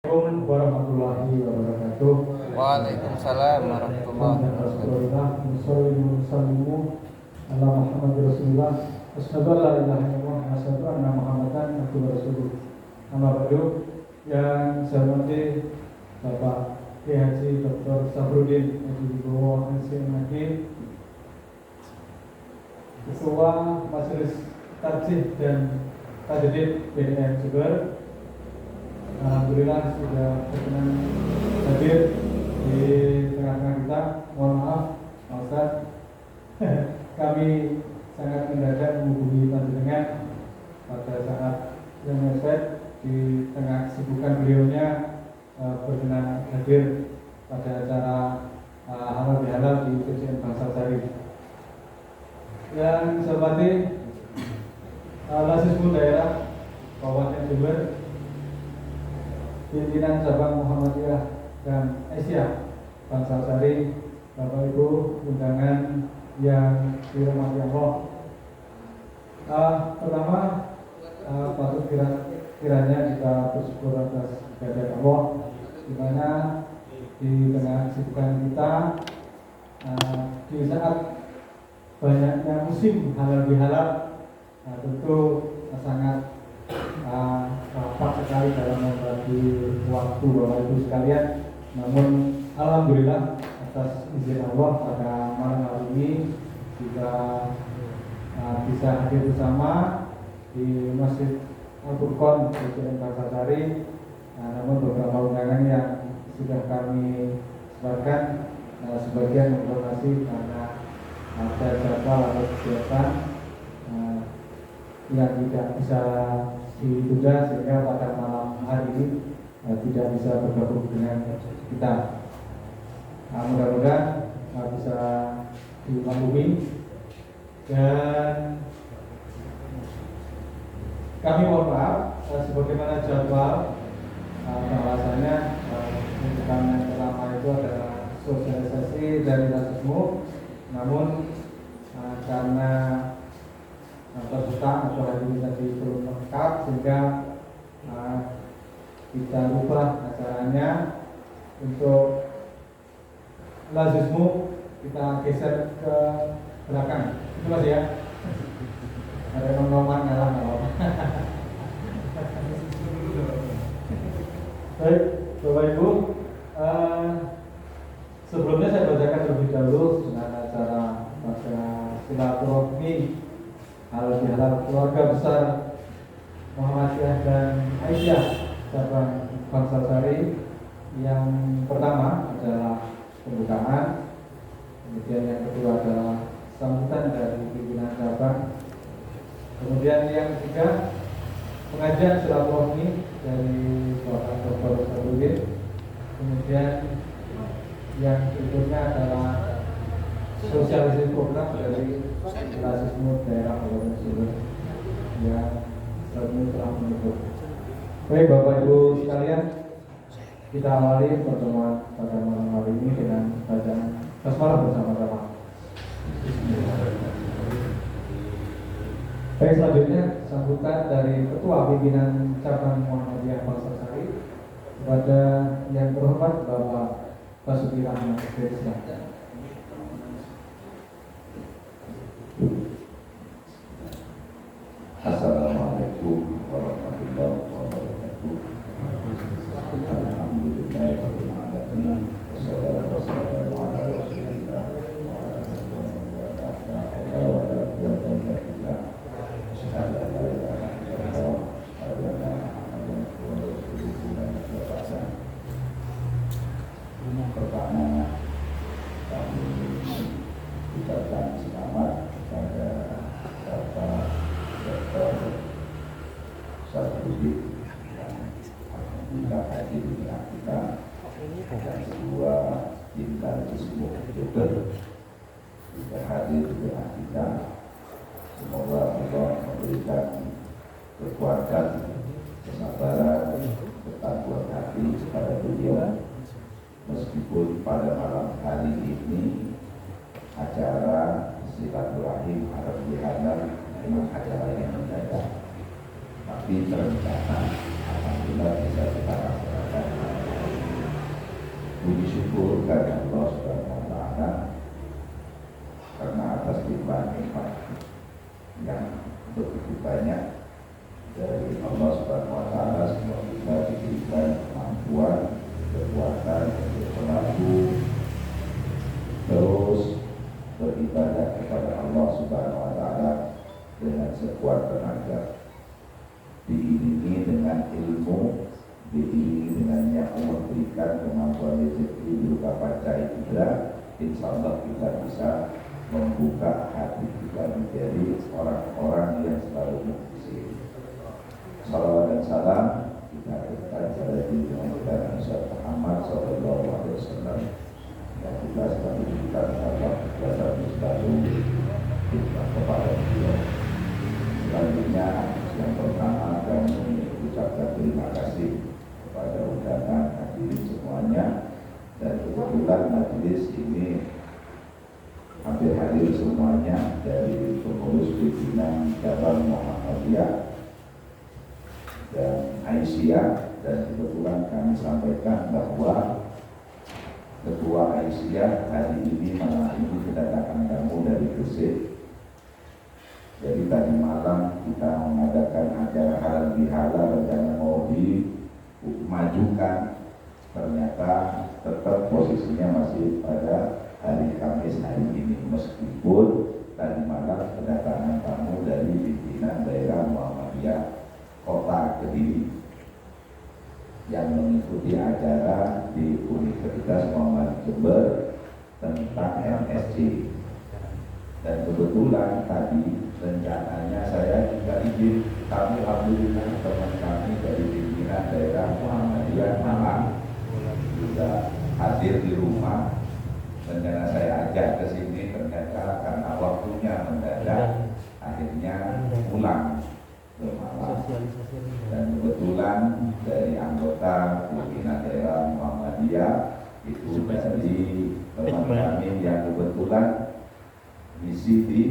Assalamualaikum warahmatullahi wabarakatuh. Waalaikumsalam warahmatullahi wabarakatuh. Wassalamualaikum ala Muhammad Rasulullah. Asyhadu an la ilaha illallah wa asyhadu anna Muhammadan abduhu wa rasuluh. Amma ba'du. Yang saya hormati Bapak Kiai Haji Dr. Safruddin Edi Wibowo SMAG, Ketua Majelis Tarjih dan Tajdid BDM Jember. Alhamdulillah sudah berkenan hadir di tengah-tengah kita. Mohon maaf, Pak Ustaz, kami sangat mendadak menghubungi panjenengan pada saat yang mepet di tengah kesibukan beliaunya berkenan hadir pada acara halal bihalal di PCN Bangsasari. Yang saya hormati Lasismu Daerah Kabupaten Jember, pimpinan cabang Muhammadiyah dan Aisyah Bangsasari, Bapak Ibu undangan yang dirahmati Allah. Pertama, patut kiranya kita bersyukur atas kehadirat Allah, di mana di tengah kesibukan kita di saat banyaknya musim halal bihalal, tentu sangat rapat sekali dalam membagi waktu Bapak Ibu sekalian. Namun alhamdulillah atas izin Allah pada malam hari ini kita bisa hadir bersama di Masjid Al-Furqon PCN Bangsasari. Namun beberapa undangan yang sudah kami sebarkan, sebagian informasi karena ada jadwal atau kegiatan yang tidak bisa ditunda sehingga pada malam hari ini tidak bisa bergabung dengan kita. Mudah-mudahan bisa dimaklumi, dan kami mohon maaf sebagaimana jadwal bahwasanya yang pertama itu adalah sosialisasi dari Lasismu, namun karena peserta atau hari ini tadi belum lengkap sehingga kita ubah acaranya. Untuk Lasismu kita geser ke belakang, itu Mas ya. Ada noman ngalah nggak apa-apa. Baik, Bapak Ibu, sebelumnya saya bacakan terlebih dahulu dengan acara pada silaturahmi halal bihalal keluarga besar Muhammadiyah dan Aisyah cabang Bangsasari. Yang pertama adalah pembukaan, kemudian yang kedua adalah sambutan dari pimpinan cabang, kemudian yang ketiga pengajian silaturahmi dari Bapak Dr. Safruddin, kemudian yang berikutnya adalah sosialisasi program dari Lasismu Daerah Kabupaten Jember yang sebelumnya telah menutup. Baik Bapak Ibu sekalian, kita awali pertemuan pada malam hari ini dengan bacaan basmalah bersama-sama. Baik, selanjutnya sambutan dari Ketua Pimpinan Cabang Muhammadiyah Bangsasari kepada yang terhormat Bapak Basuki Rahmat Desa. Assalamualaikum warahmatullahi wabarakatuh. Alhamdulillahirabbil alamin. Wassalamu ala rasulillah wa ala alihi wa pertama kami ucapkan selamat kepada Bapak Dr. Safruddin yang alhamdulillah hadir di tengah kita, dan kedua tim Lasismu Jember juga hadir di tengah kita. Semoga Allah memberikan kekuatan, kesabaran, ketakwaan hati kepada beliau, meskipun pada malam hari ini acara silaturahim halal bihalal memang acara yang mendadak, tapi terencana. Alhamdulillah bisa kita laksanakan bersyukur kepada Allah Subhanahu wa taala karena atas limpahan nikmat yang begitu banyak dari Allah Subhanahu wa taala, semua kita diberikan kemampuan, kekuatan untuk selalu terus beribadah kepada Allah Subhanahu wa taala dengan sekuat tenaga, diiringi dengan ilmu, diiringi dengan yang memberikan kemampuan rezeki berupa panca indera. Insya Allah kita bisa membuka hati kita menjadi orang-orang yang selalu mukhlisin. Salawat dan salam kita aturkan kepada junjungan kita Nabi Muhammad sallallahu alaihi wasallam yang kita selalu diberikan Allah dan selalu kita kepada beliau. Selanjutnya yang pertama kami ucapkan terima kasih kepada undangan hadirin semuanya, dan kebetulan majelis ini hampir hadir semuanya dari pengurus pimpinan cabang Muhammadiyah dan Aisyah, dan kebetulan kami sampaikan bahwa Ketua Aisyah hari ini malam ini kedatangan tamu dari Gresik. Jadi tadi malam kita mengadakan acara halal bihalal, rencana mau dimajukan, ternyata tetap posisinya masih pada hari Kamis hari ini, meskipun tadi malam kedatangan tamu dari pimpinan daerah Muhammadiyah Kota Kediri yang mengikuti acara di Universitas Muhammad Jember tentang MSc. Dan kebetulan tadi rencananya saya juga izin, kami alhamdulillah teman kami dari pimpinan daerah Muhammadiyah Malang juga hadir di rumah. Rencana saya ajak ke sini, ternyata karena waktunya mendadak akhirnya pulang ke Malang. Dan kebetulan dari anggota pimpinan daerah Muhammadiyah itu dari teman kami yang kebetulan misi di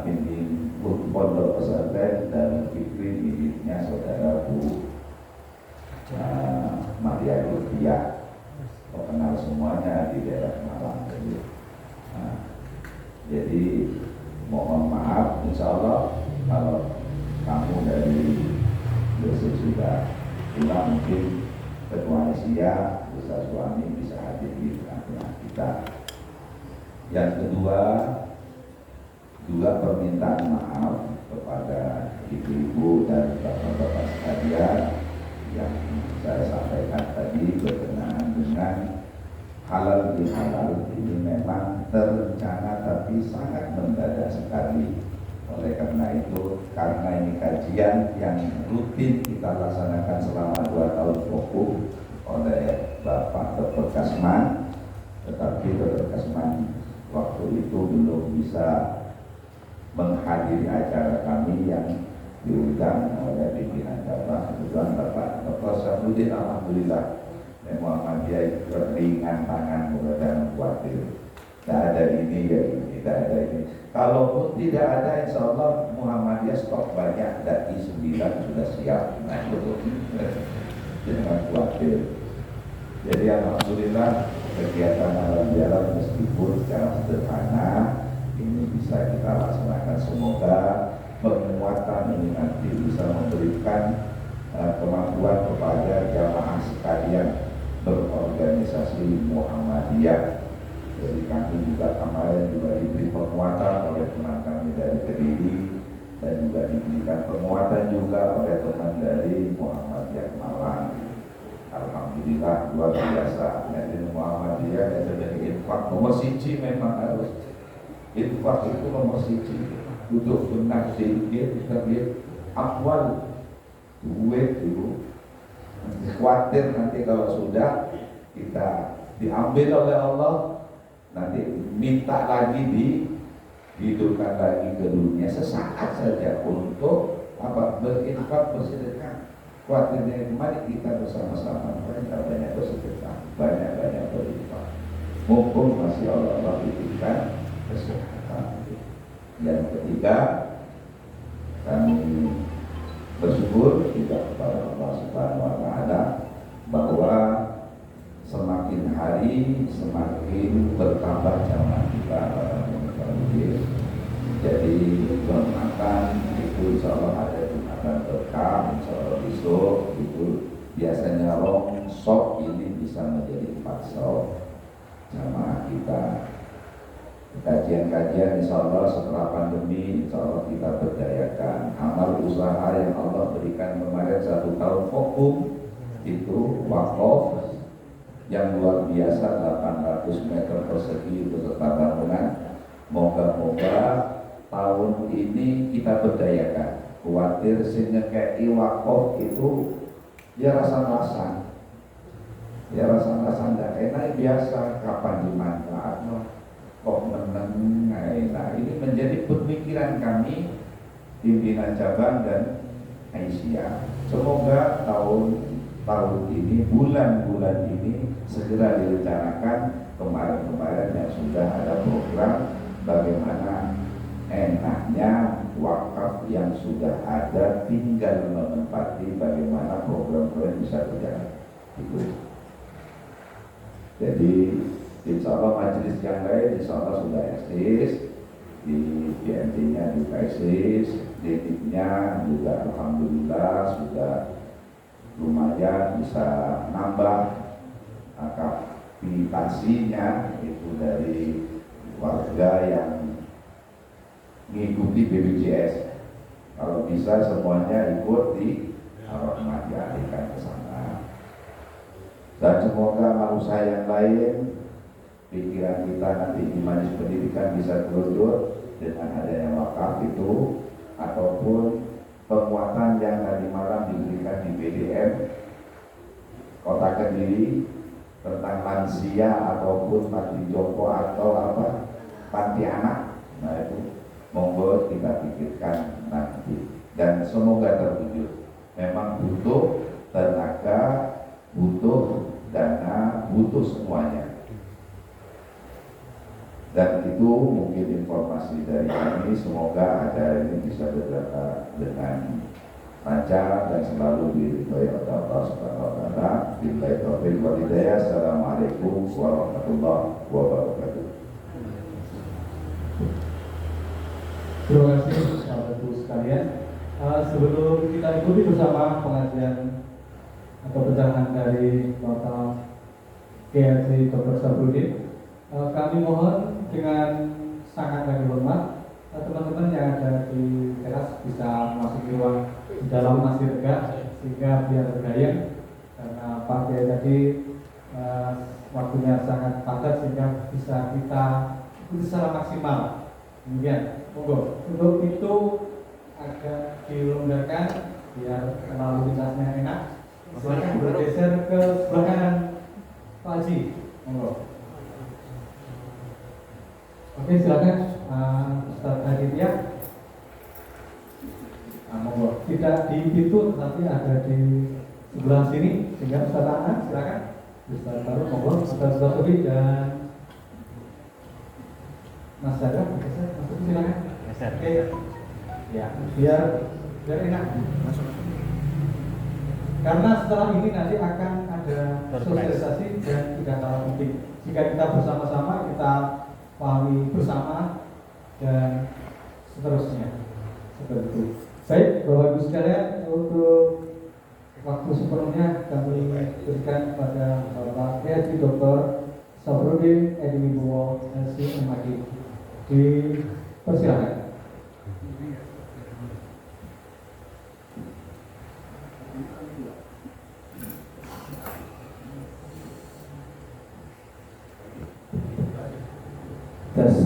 pimpin pondok pesantren dan Fikri, miliknya saudara Bu Maria Lutfia, kenal semuanya di daerah Malang. Jadi mohon maaf, insya Allah kalau kamu dari Gresik sudah pulang, mungkin Ketua Asia beserta suami bisa hadir di tengah-tengah kita. Yang kedua, juga permintaan maaf kepada ibu-ibu dan bapak-bapak sekalian yang saya sampaikan tadi berkenaan dengan halal bihalal ini memang terencana tapi sangat mendadak sekali. Oleh karena itu, karena ini kajian yang rutin kita laksanakan selama 2 tahun fokus oleh Bapak Dr. Kasman, tetapi Dr. Kasman waktu itu belum bisa menghadiri acara kami yang diundang oleh pimpinan cabang. Kebetulan Bapak Dr. Syafruddin alhamdulillah Muhammadiyah ringan tangan, mudah-mudahan khawatir. Tidak ada ini ya ini, tidak ada ini. Kalaupun tidak ada, insya Allah Muhammadiyah stok banyak, daki 9 sudah siap. Nah itu jangan khawatir. Jadi alhamdulillah kegiatan halal bihalal meskipun secara sederhana ini bisa kita laksanakan. Semoga penguatan ini nanti bisa memberikan kemampuan kepada jamaah sekalian berorganisasi Muhammadiyah. Jadi kami juga kemarin juga diberi penguatan oleh teman kami dari Kediri, dan juga diberikan penguatan juga oleh teman dari Muhammadiyah Malang. Alhamdulillah luar biasa. Jadi Muhammadiyah jadi infak nomor 1 memang harus. Infak itu nomor 1. Duduk benar sedikit kita lihat awal duit dulu. Khawatir nanti kalau sudah kita diambil oleh Allah, nanti minta lagi dihidupkan lagi ke dunia sesaat saja untuk apa? Berinfak, bersedekah. Khawatirnya mari kita bersama-sama banyak bersedekah, banyak berinfak. Mumpung masih Allah berikan kesehatan. Yang ketiga, kami bersyukur juga kepada Allah Subhanahu wa taala bahwa semakin hari semakin bertambah jamaah kita. Jadi Jumatan itu insya Allah ada Jumatan berkah, insya Allah besok itu biasanya sok ini bisa menjadi 4 sok jamaah kita. Kajian-kajian insya Allah setelah pandemi insya Allah kita berdayakan amal usaha yang Allah berikan kemarin 1 tahun fokus itu wakaf yang luar biasa 800 meter persegi beserta bangunan. Moga-moga tahun ini kita berdayakan. Khawatir sehingga kayak wakaf itu ya rasa-rasa enggak enak biasa kapan dimanfaatkan kok meneng. Nah ini menjadi pemikiran kami pimpinan cabang dan Aisyah. Semoga tahun ini bulan-bulan ini segera direncanakan. Kemarin-kemarin yang sudah ada program bagaimana enaknya wakaf yang sudah ada tinggal menempati bagaimana program-program bisa berjalan itu. Jadi insya Allah majelis yang lain insya Allah sudah eksis, di BNT-nya juga eksis, DIT-nya juga alhamdulillah sudah lumayan bisa nambah kapitasinya itu dari warga yang mengikuti BPJS. Kalau bisa semuanya ikut di Ar-Rahman dialihkan ke sana. Dan semoga usaha yang lain pikiran kita nanti di majelis pendidikan bisa terwujud dengan adanya wakaf itu, ataupun penguatan yang tadi malam diberikan di BDM Kota Kediri tentang lansia ataupun panti jompo atau panti anak. Nah itu monggo kita pikirkan nanti dan semoga terwujud. Memang butuh tenaga, butuh dana, butuh semuanya. Dan itu mungkin informasi dari kami. Semoga acara ini bisa berjalan dengan lancar dan selalu diridhoi oleh Allah Subhanahu wa taala. Billahi taufiq wal hidayah. Assalamualaikum warahmatullahi wabarakatuh. Terima kasih sahabat sekalian. Sebelum kita ikuti bersama pengajian atau pencerahan dari Bapak KHC Dr. Sabrudin, kami mohon dengan sangat kami hormat teman-teman yang ada di teras bisa memasuki ruang di dalam masih tegak sehingga biar bergaya, karena Pak Kiai tadi waktunya sangat padat sehingga bisa kita ikuti secara maksimal. Demikian, monggo. Untuk itu agak dilonggarkan biar lalu lintasnya enak. Silakan bergeser ke sebelah kanan Pak Haji, monggo. Oke, silakan Ustaz Aditya. Monggo. Tidak di pintu tetapi ada di sebelah sini sehingga Ustaz Anan silakan. Ustaz Taruh, monggo. Ustaz Basuki dan Mas Zadar, masuk silakan. Oke. Ya, biar enak. Karena setelah ini nanti akan ada sosialisasi dan tidak kalah penting. Jika kita bersama-sama kita pahami bersama dan seterusnya seperti itu. Baik, Bapak Ibu sekalian, untuk waktu sepenuhnya kami berikan kepada Bapak PhD Dr. Sabrudin Edi Wibowo LC.MAD. Dipersilakan. Tes.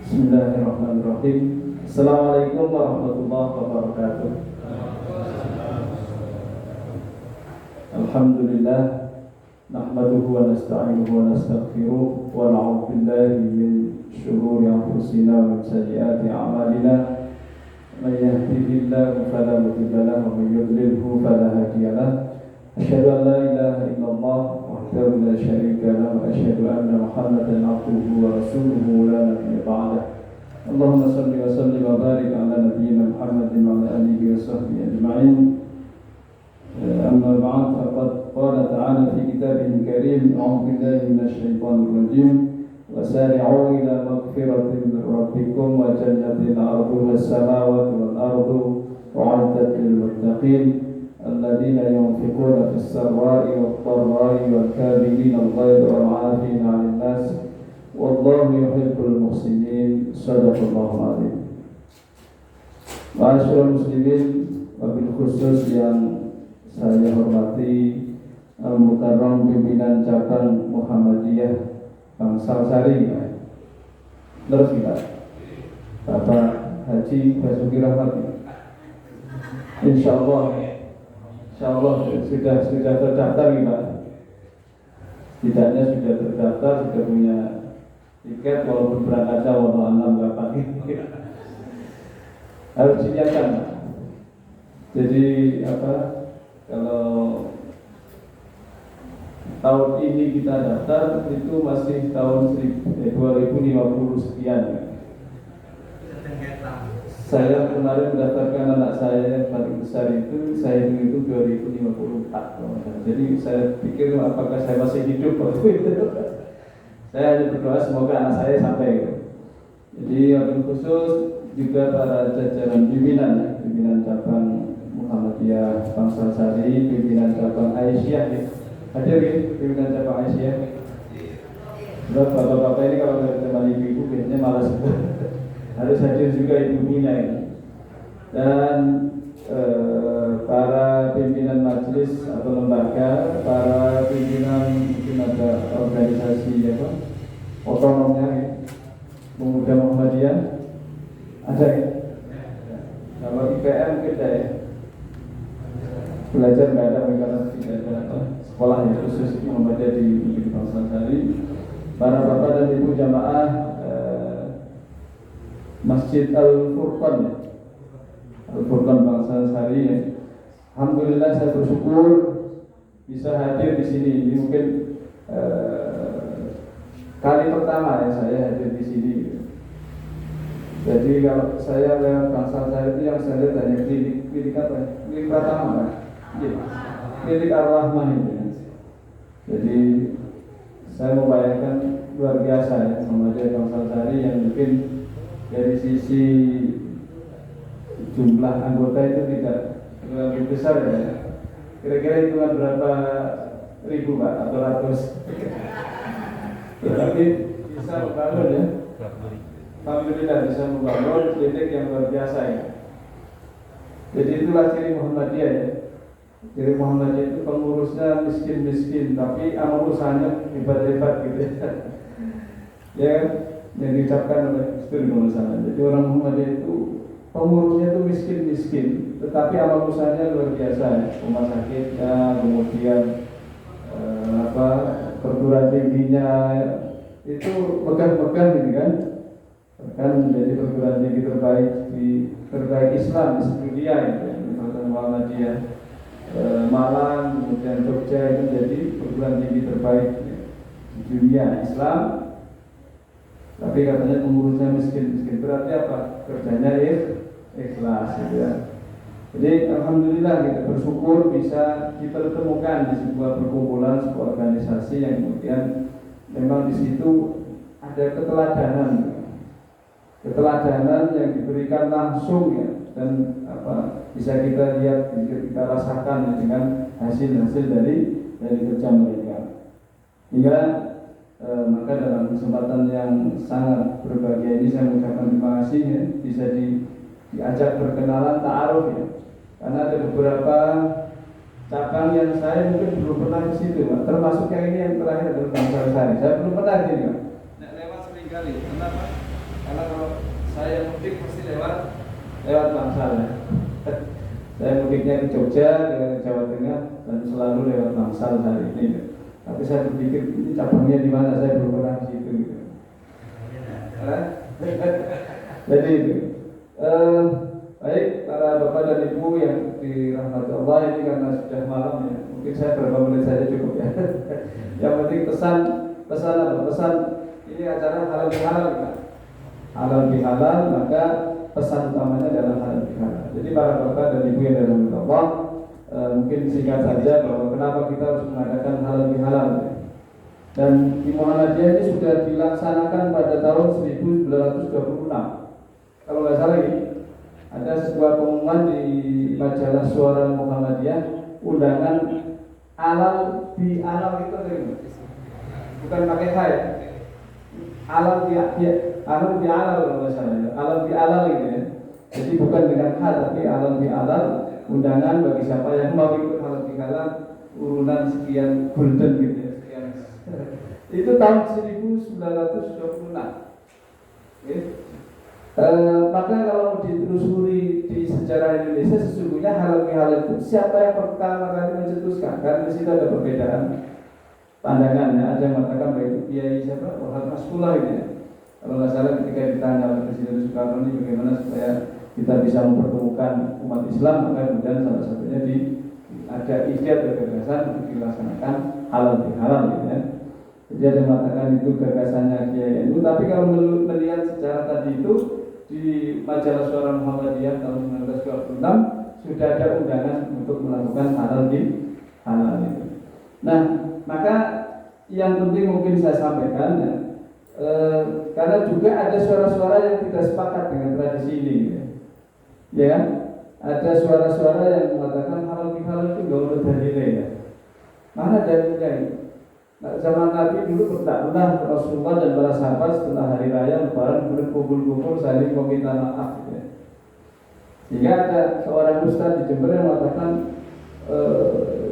Bismillahirrahmanirrahim. Assalamualaikum warahmatullahi wabarakatuh. Alhamdulillah, nahmaduhu wa nasta'inuhu wa nastaghfiruh wa na'udzu billahi min shururi anfusina wa min sayyiati a'malina. Man yahdihillahu fala mudilla lahu wa man yudlilhu fala hadiya lahu. Asyhadu an la ilaha illallah wahdahu la syarika lahu wa asyhadu anna Muhammadan abduhu wa rasuluhu la nabiyya ba'dah. Allahumma shalli wa sallim wa barik ala nabiyyina Muhammadin wa ala alihi wa sahbihi ajma'in. Amma ba'd, faqad qala ta'ala fi kitabihil karim, a'udzu billahi minasy syaithanir rajim. Wasari'u ila maghfiratin min rabbikum wa jannatin 'arduha as-samawati wal ardu u'iddat lil muttaqin alladzina yunfiquna fis sarra'i wad dharra'i wal kadhibina al-ghayza wal 'afina 'anil nas wallahu yuhibbul muhsinin. Shadaqallahul 'azim. Ma'asyiral muslimin, wabil khusus yang saya hormati Al-Mukarram pimpinan cabang Muhammadiyah Bangsal Sari, terus kita Bapak Haji Basuki Rahmat, Insya Allah sudah terdaftar kita. Setidaknya sudah terdaftar, sudah punya tiket, walaupun berangkatnya walau berapa harus dinyatakan. Jadi kalau tahun ini kita daftar itu masih tahun 2050 sekian. Saya kemarin mendaftarkan anak saya yang paling besar itu, saya itu 2054. Jadi saya pikir apakah saya masih hidup waktu itu. Saya hanya berdoa semoga anak saya sampai. Jadi yang khusus juga para jajaran pimpinan cabang Muhammadiyah Bangsal Sari, pimpinan cabang Aisyah. Hadir ya, pimpinan cabang Aisyah. Bapak-bapak ini kalau nggak ketemu ibu biasanya malas. Harus hadir juga ibu Mina ini. Dan para pimpinan majelis atau lembaga, para pimpinan mungkin ada organisasi otonomnya ya, Pemuda Muhammadiyah ada ya. Kalau IPM kita ya belajar nggak ada, karena tidak ada sekolah yang khusus Muhammadiyah di Bangsal Sari. Para bapak dan ibu jamaah Masjid Al-Furqan Bangsal Sari ya. Alhamdulillah saya bersyukur bisa hadir di sini. Ini mungkin kali pertama ya saya hadir di sini. Jadi kalau saya lewat Bangsal Sari itu yang saya lihat hanya klinik apa ya? Klinik pertama kan? Klinik Ar-Rahmah itu ya. Jadi saya membayangkan luar biasa ya Muhammadiyah Bangsal Sari yang mungkin dari sisi jumlah anggota itu tidak lebih besar ya. Kira-kira hitungan berapa ribu Pak atau ratus? Tetapi bisa membangun ya. Alhamdulillah bisa membangun klinik yang luar biasa ya. Jadi itulah ciri Muhammadiyah ya. Ciri Muhammadiyah itu pengurusnya miskin-miskin, tapi amal usahanya hebat-hebat gitu ya. Ya kan? Yang diucapkan oleh Gustur Muhammad. Jadi orang Muhammadiyah itu pengurusnya itu miskin-miskin, tetapi amal usahanya luar biasa ya. Rumah sakitnya, kemudian perguruan tingginya itu megah-megah gitu kan. Bahkan menjadi perguruan tinggi terbaik Islam di dunia itu ya. Muhammadiyah Malang, kemudian Jogja itu jadi perguruan tinggi terbaik di dunia Islam. Tapi katanya pengurusnya miskin-miskin, berarti apa? Kerjanya ikhlas gitu ya. Jadi alhamdulillah kita bersyukur bisa kita temukan di sebuah perkumpulan, sebuah organisasi yang kemudian memang di situ ada keteladanan yang diberikan langsung ya, dan bisa kita lihat, bisa kita rasakan ya, dengan hasil-hasil dari kerja mereka. Hingga maka dalam kesempatan yang sangat berbahagia ini saya mengucapkan terima kasih ya, bisa diajak berkenalan, ta'aruf ya. Karena ada beberapa cabang yang saya mungkin belum pernah ke situ, Pak. Termasuk yang ini yang terakhir adalah Bangsal Sari. Saya belum pernah di sini, Pak. Lewat sering kali. Kenapa? Karena kalau saya mudik pasti lewat Tangsel ya. Saya mudiknya ke Jogja, ke Jawa Tengah, dan selalu lewat Tangsel hari ini. Tapi saya berpikir ini cabangnya di mana, saya belum pernah di situ. Gitu. Jadi itu. Baik para bapak dan ibu yang dirahmati Allah, ini karena sudah malam ya, mungkin saya berapa menit saja cukup ya. Yang penting pesan apa? Pesan ini acara halal bihalal kan? Halal bihalal, maka pesan utamanya adalah halal bihalal. Jadi para bapak dan ibu yang dirahmati Allah, mungkin singkat saja bahwa kenapa kita harus mengadakan halal bihalal. Ya? Dan di Muhammadiyah ini sudah dilaksanakan pada tahun 1926. Kalau nggak salah ini, ada sebuah pengumuman di majalah Suara Muhammadiyah, undangan alal bi alal itu bukan pakai H ya, alal bi alal kalau nggak salah ya, alal bi alal gitu ya. Jadi bukan dengan H tapi alal bi alal, undangan bagi siapa yang mau ikut halal bi halal urunan sekian golden gitu ya. Itu tahun 1926. Okay. Maka kalau ditelusuri di sejarah Indonesia, sesungguhnya halal bihalal itu siapa yang pertama kali mencetuskan? Karena di situ ada perbedaan pandangan ya. Ada yang mengatakan bahwa itu Kiai siapa? Wahab Maskulah gitu ya. Kalau nggak salah ketika ditanya oleh Presiden Soekarno ini bagaimana supaya kita bisa mempertemukan umat Islam, maka kemudian salah satunya ada ide atau gagasan untuk dilaksanakan halal bihalal gitu ya. Jadi ada yang mengatakan itu gagasannya Kiai NU, tapi kalau melihat sejarah tadi itu di majalah Suara Muhammadiyah tahun 1926 sudah ada undangan untuk melakukan halal bihalal itu. Nah, maka yang penting mungkin saya sampaikan ya, karena juga ada suara-suara yang tidak sepakat dengan tradisi ini, ya kan? Ada suara-suara yang mengatakan halal bihalal itu nggak ada dalilnya ya. Mana dalilnya ini? Nah, zaman Nabi dulu pernah Rasulullah dan para sahabat setelah hari raya Lebaran berkumpul-kumpul saling meminta maaf gitu ya. Sehingga ada seorang ustaz di Jember yang mengatakan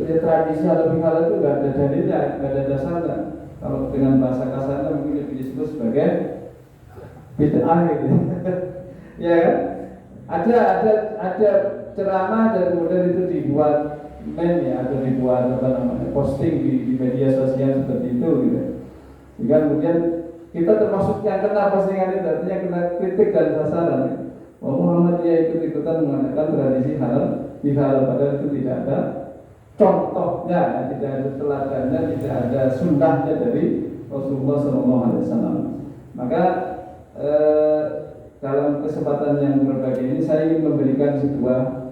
tradisi halal bihalal itu nggak ada dalilnya, nggak ada dasarnya. Kalau dengan bahasa kasarnya mungkin lebih disebut sebagai bid'ah gitu. Ya kan? Ada ceramah dan kemudian itu dibuat ya, atau dibuat posting di media sosial seperti itu gitu. Jika kemudian kita termasuk yang kena postingan itu, artinya kena kritik dan sasaran ya. Muhammadiyah ikut-ikutan mengadakan tradisi halal bihalal, padahal itu tidak ada contohnya, tidak ada teladannya, tidak ada sunnahnya dari Rasulullah SAW. Maka dalam kesempatan yang berbahagia ini saya ingin memberikan sebuah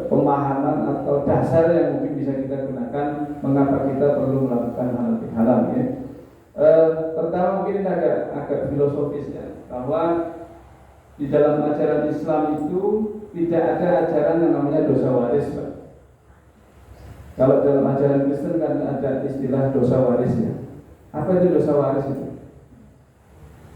pemahaman atau dasar yang mungkin bisa kita gunakan mengapa kita perlu melakukan halal bihalal ya. Pertama mungkin ini agak filosofis ya, bahwa di dalam ajaran Islam itu tidak ada ajaran yang namanya dosa waris Pak. Kalau dalam ajaran Kristen kan ada istilah dosa waris ya. Apa itu dosa waris itu?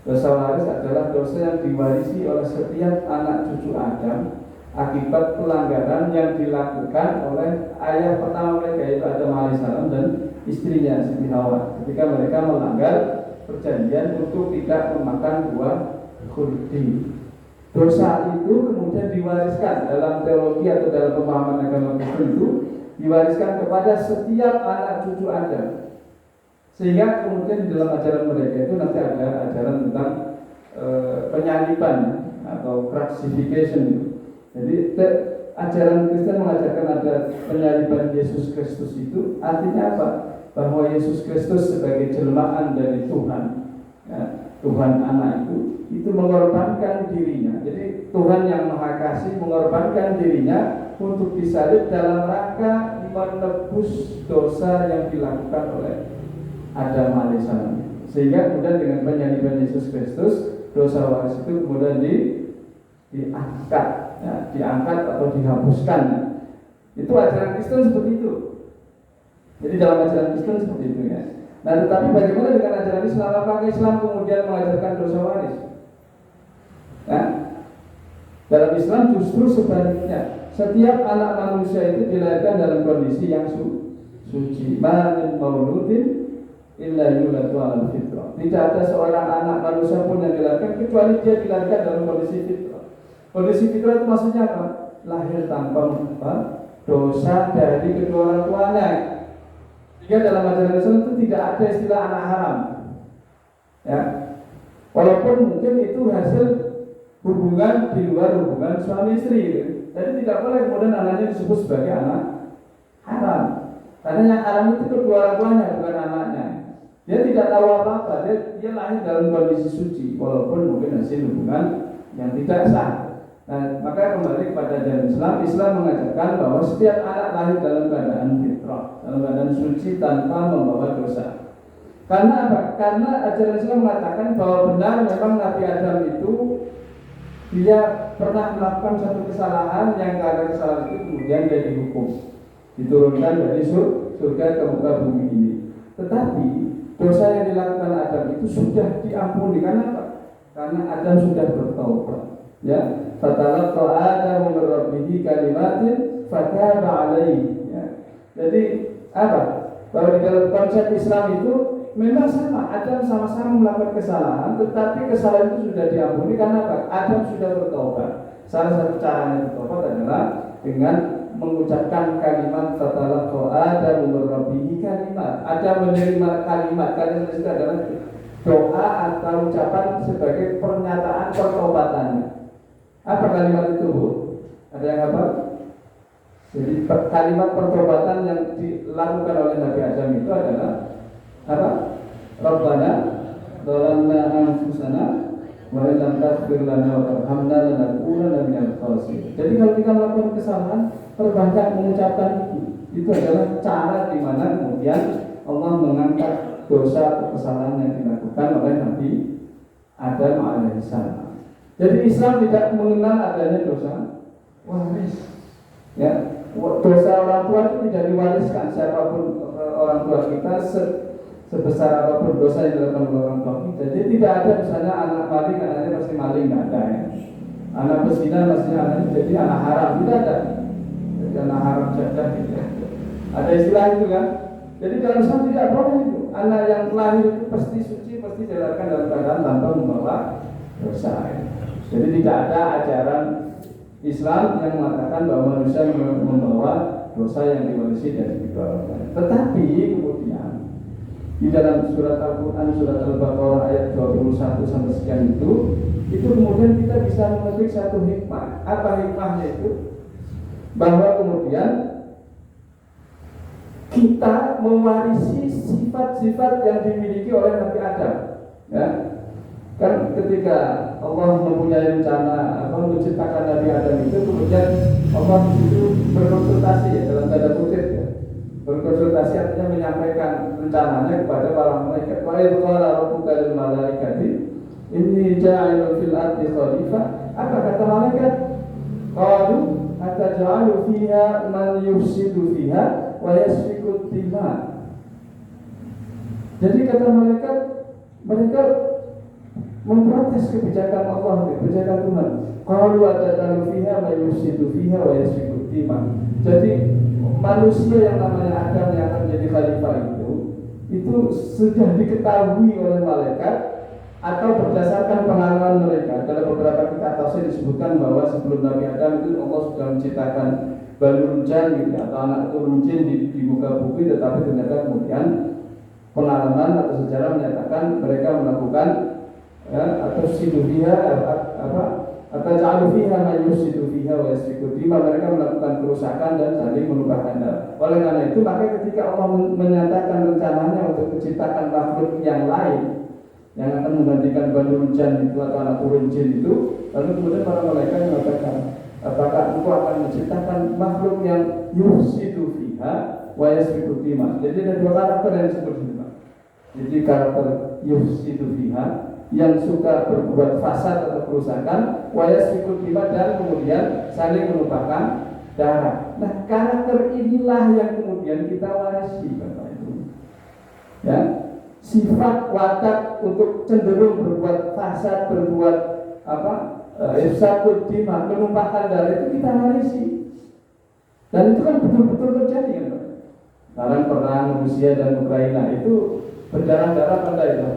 Dosa waris adalah dosa yang diwarisi oleh setiap anak cucu Adam akibat pelanggaran yang dilakukan oleh ayah pertama mereka, yaitu Adam alaihissalam dan istrinya Siti Hawa, ketika mereka melanggar perjanjian untuk tidak memakan buah khuldi. Dosa itu kemudian diwariskan dalam teologi atau dalam pemahaman agama Kristen itu diwariskan kepada setiap anak cucu Adam, sehingga kemudian di dalam ajaran mereka itu nanti ada ajaran tentang penyaliban atau crucifixion. Jadi ajaran Kristen mengajarkan ada penyaliban Yesus Kristus itu artinya apa? Bahwa Yesus Kristus sebagai jelmaan dari Tuhan, ya, Tuhan anak itu mengorbankan dirinya. Jadi Tuhan yang Maha Kasih mengorbankan dirinya untuk disalib dalam rangka menebus dosa yang dilakukan oleh Adam alaihissalam. Sehingga kemudian dengan penyaliban Yesus Kristus, dosa waris itu kemudian diangkat, ya, diangkat atau dihapuskan. Itu ajaran Kristen seperti itu. Jadi dalam ajaran Kristen seperti itu ya. Nah, tetapi bagaimana dengan ajaran Islam? Apakah Islam kemudian mengajarkan dosa waris? Ya. Dalam Islam justru sebaliknya. Setiap anak manusia itu dilahirkan dalam kondisi yang suci. Ma min mauludin illa yuladu 'alal fitrah. Tidak ada seorang anak manusia pun yang dilahirkan kecuali dia dilahirkan dalam kondisi fitrah. Kondisi fitrah itu maksudnya apa? Lahir tanpa dosa dari kedua orang tuanya. Jika dalam ajaran Islam itu tidak ada istilah anak haram. Ya. Walaupun mungkin itu hasil hubungan di luar hubungan suami istri. Jadi tidak boleh kemudian anaknya disebut sebagai anak haram. Karena yang haram itu kedua orang tuanya, bukan anaknya. Dia tidak tahu apa-apa, dia lahir dalam kondisi suci, walaupun mungkin hasil hubungan yang tidak sah. Nah, maka kembali kepada ajaran Islam, Islam mengajarkan bahwa setiap anak lahir dalam keadaan fitrah, dalam keadaan suci tanpa membawa dosa. Karena apa? Karena ajaran Islam mengatakan bahwa benar memang Nabi Adam itu dia pernah melakukan satu kesalahan yang karena kesalahan itu kemudian dia dihukum, diturunkan dari surga ke muka bumi ini. Tetapi dosa yang dilakukan Adam itu sudah diampuni. Karena apa? Karena Adam sudah bertaubat. Ya, fatalaqa Adamu min rabbih kalimatin fataba alaihi. Ya. Jadi apa? Bahwa di dalam konsep Islam itu memang sama, Adam sama-sama melakukan kesalahan, tetapi kesalahan itu sudah diampuni karena apa? Adam sudah bertobat. Salah satu caranya bertobat adalah dengan mengucapkan kalimat fatalaqa Adamu min rabbih kalimat. Adam menerima kalimat itu adalah doa atau ucapan sebagai pernyataan pertobatannya. Apa kalimat itu, Bu? Ada yang apa? Jadi kalimat pertobatan yang dilakukan oleh Nabi Adam itu adalah apa? Rabbana dhalamna anfusana wa illam taghfir lana wa tarhamna lanakunanna minal khasirin. Jadi kalau kita melakukan kesalahan, perbanyak mengucapkan itu adalah cara di mana kemudian Allah mengangkat dosa atau kesalahan yang dilakukan oleh Nabi Adam alaihissalam. Jadi Islam tidak mengenal adanya dosa waris. Ya, dosa orang tua itu tidak diwariskan. Siapapun orang tua kita sebesar apapun dosa yang dilakukan oleh orang tua kita. Jadi tidak ada misalnya anak maling, anaknya pasti maling, tidak ada ya. Anak berzina maksudnya anaknya jadi anak haram, tidak ada. Jadi anak haram saja gitu ya. Ada istilah itu kan. Jadi dalam Islam tidak boleh itu. Anak yang lahir itu pasti suci, pasti dilahirkan dalam keadaan tanpa membawa dosa. Ya. Jadi tidak ada ajaran Islam yang mengatakan bahwa manusia membawa dosa yang diwarisi dari kedua orang tuanya. Tetapi kemudian di dalam surat Al-Quran, surat Al-Baqarah ayat 21 sampai sekian itu kemudian kita bisa memetik satu hikmah. Apa hikmahnya itu? Bahwa kemudian kita mewarisi sifat-sifat yang dimiliki oleh Nabi Adam. Ya. Kan ketika Allah mempunyai rencana menciptakan Nabi Adam itu, kemudian Allah itu berkonsultasi ya, dalam tanda kutip ya. Berkonsultasi artinya menyampaikan rencananya kepada para malaikat. Wa idh qala rabbuka lil malaikati inni ja'ilun fil ardi khalifah. Apa kata malaikat? Qalu ataj'alu fiha man yufsidu fiha wa yasfiku dima. Jadi kata malaikat, mereka memprotes kebijakan Allah, kebijakan Tuhan. Qalu atatalu fiha wa yusidu fiha wa yasfiku dima. Jadi manusia yang namanya Adam yang akan menjadi khalifah itu sudah diketahui oleh malaikat atau berdasarkan pengalaman mereka. Dalam beberapa kitab tafsir disebutkan bahwa sebelum Nabi Adam itu Allah sudah menciptakan Banul Jan gitu, atau anak turun jin di muka bumi, tetapi ternyata kemudian pengalaman atau sejarah menyatakan mereka melakukan atau sidufiha atau ja'alufiha mayusidu fiha wa yasfiku dima, mereka melakukan kerusakan dan saling menumpahkan darah. Oleh karena itu maka ketika Allah menyatakan rencananya untuk menciptakan makhluk yang lain yang akan menggantikan Banul Jan itu atau anak turun jin itu, lalu kemudian para malaikat mengatakan, apakah engkau akan menciptakan makhluk yang yusidu fiha wa yasfiku dima. Jadi ada dua karakter yang disebut di sini. Jadi karakter yusidu fiha yang suka berbuat fasad atau kerusakan, wayas ikut tiba dan kemudian saling menumpahkan darah. Nah, karakter inilah yang kemudian kita warisi, Bapak Ibu. Ya, sifat watak untuk cenderung berbuat fasad, berbuat ifsakut dima, menumpahkan darah itu kita warisi. Dan itu kan betul-betul terjadi kan, Pak. Sekarang perang Rusia dan Ukraina itu berdarah-darah pada itu.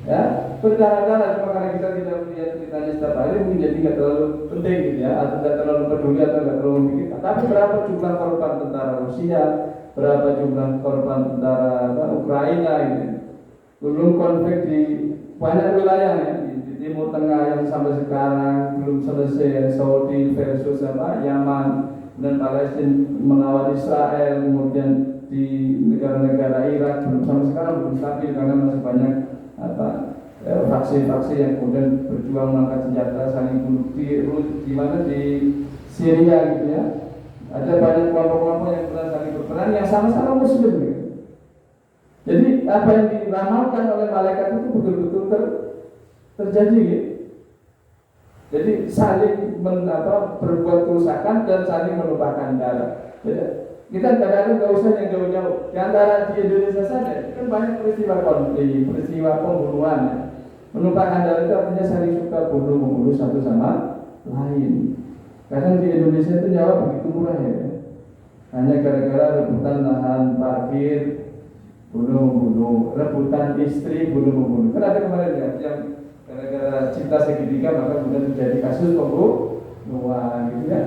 Ya, berdarah-darah cuma karena kita tidak melihat beritanya setiap hari mungkin jadi nggak terlalu penting gitu ya, atau tidak terlalu peduli atau nggak terlalu memikirkan. Tapi berapa jumlah korban tentara Rusia, berapa jumlah korban tentara Ukraina ini, belum konflik di banyak wilayah ya, di Timur Tengah yang sampai sekarang belum selesai, Saudi versus Yaman, dan Palestina melawan Israel, kemudian di negara-negara Irak belum sampai sekarang belum stabil karena masih banyak faksi-faksi yang kemudian berjuang mengangkat senjata saling bunuh di mana di Syria gitu ya. Ada banyak kelompok-kelompok yang pernah saling berperang yang sama-sama Muslim gitu. Jadi apa yang diramalkan oleh malaikat itu betul-betul terjadi gitu. Jadi saling berbuat kerusakan dan saling menumpahkan darah. Jadi, kita kadang-kadang nggak usah yang jauh-jauh. Di antara di Indonesia saja kan banyak peristiwa konflik, peristiwa pembunuhan. Ya. Menumpahkan darah itu artinya saling suka membunuh satu sama lain. Kadang di Indonesia itu nyawa begitu murah ya. Hanya gara-gara rebutan lahan parkir, bunuh-membunuh, rebutan istri, bunuh-membunuh. Kan ada kemarin ya yang gara-gara cinta segitiga maka kemudian terjadi kasus pembunuhan gitu ya.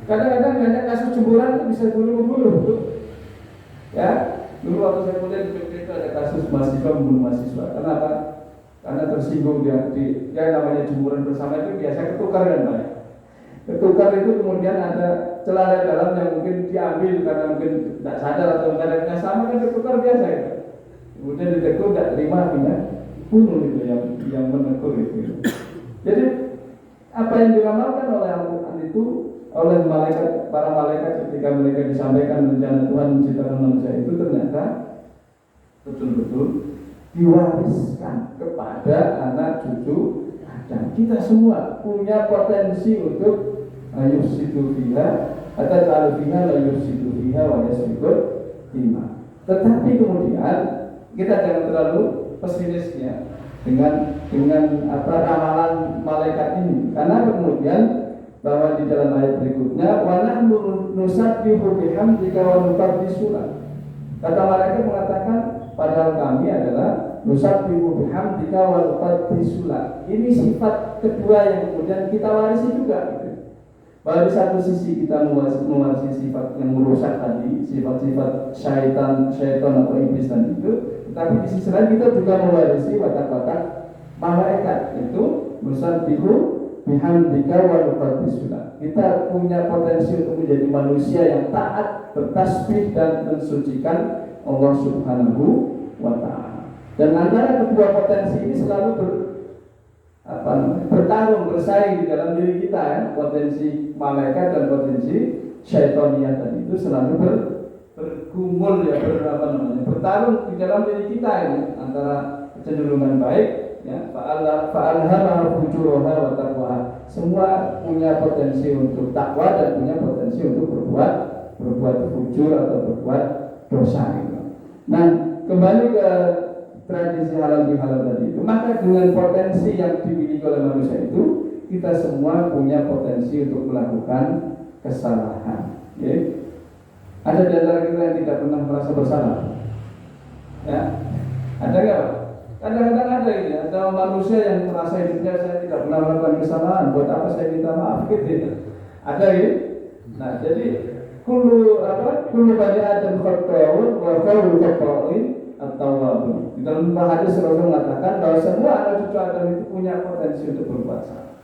Kadang-kadang banyak kasus cemburuan itu bisa bunuh-membunuh. Ya, dulu waktu saya kuliah di Jogja itu ada kasus mahasiswa membunuh mahasiswa. Kenapa? Karena tersinggung dia namanya cemburuan bersama itu biasa ketukar kan Pak. Ketukar itu kemudian ada celana dalam yang mungkin diambil karena mungkin tidak sadar atau mereknya sama kan ketukar biasa itu. Kemudian ditegur tidak terima akhirnya bunuh itu yang menegur itu. Jadi apa yang diramalkan oleh Al-Quran itu oleh para malaikat ketika mereka disampaikan rencana Tuhan menciptakan manusia itu ternyata betul-betul diwariskan kepada anak cucu Adam. Kita semua punya potensi untuk yufsidu fiha atau ta'alu fiha la yufsidu fiha wa yasfikul dima. Tetapi kemudian kita jangan terlalu pesimisnya dengan ramalan malaikat ini, karena kemudian bahwa di dalam ayat berikutnya wa nahnu nusabbihu bihamdika wa nuqaddisuka. Kata malaikat mengatakan padahal kami adalah nusabbihu bihamdika wa nuqaddisuka. Ini sifat kedua yang kemudian kita warisi juga gitu. Bahwa di satu sisi kita mewarisi sifat yang merusak tadi, sifat-sifat syaitan atau iblis tadi itu, tapi di sisi lain kita juga mewarisi watak-watak malaikat itu nusabbihu bihamdika wa nuqaddisuka. Kita punya potensi untuk menjadi manusia yang taat, bertasbih dan mensucikan Allah Subhanahu wa taala. Dan antara kedua potensi ini selalu bertarung, bersaing di dalam diri kita ya. Potensi malaikat dan potensi syaitaniah tadi itu selalu bergumul ya, bertarung di dalam diri kita ini antara kecenderungan baik ya, fa'alhamaha fujuraha wa taqwaha. Semua punya potensi untuk takwa dan punya potensi untuk berbuat fujur atau berbuat dosa gitu. Nah, kembali ke tradisi halal bihalal tadi itu, maka dengan potensi yang dimiliki oleh manusia itu, kita semua punya potensi untuk melakukan kesalahan. Ya. Ada di antara kita yang tidak pernah merasa bersalah. Ya, ada nggak? Kadang-kadang ada ini, ada manusia yang merasa hidupnya saya tidak pernah melakukan kesalahan, buat apa saya minta maaf gitu ya. Ada ini. Nah, jadi kullu bani Adam khata'un wa khairul khata'in at-tawwabun. Di dalam hadis Rasul mengatakan bahwa semua anak cucu Adam itu punya potensi untuk berbuat salah.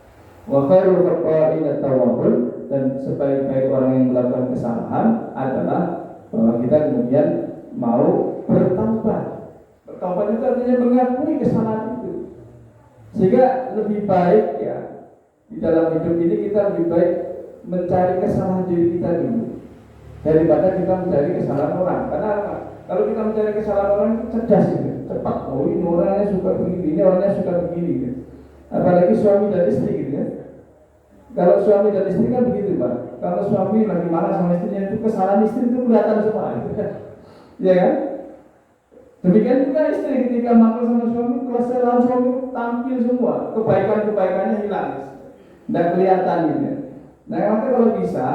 Wa khairul khata'in at-tawwabun, dan sebaik-baik orang yang melakukan kesalahan adalah bahwa kita kemudian mau bertaubat. Bertaubat itu artinya mengakui kesalahan itu. Sehingga lebih baik ya di dalam hidup ini kita lebih baik mencari kesalahan diri kita dulu daripada kita mencari kesalahan orang. Karena apa? Kalau kita mencari kesalahan orang itu cerdas gitu, cepat. Oh ini orangnya suka begini, ini orangnya suka begini gitu. Apalagi suami dan istri gitu ya. Kalau suami dan istri kan begitu Pak. Kalau suami lagi marah sama istrinya itu kesalahan istri itu kelihatan semua gitu kan. Iya kan? Demikian juga istri ketika marah sama suami, kesalahan suami tampil semua, kebaikan-kebaikannya hilang, tidak kelihatan gitu. Nah maka kalau bisa,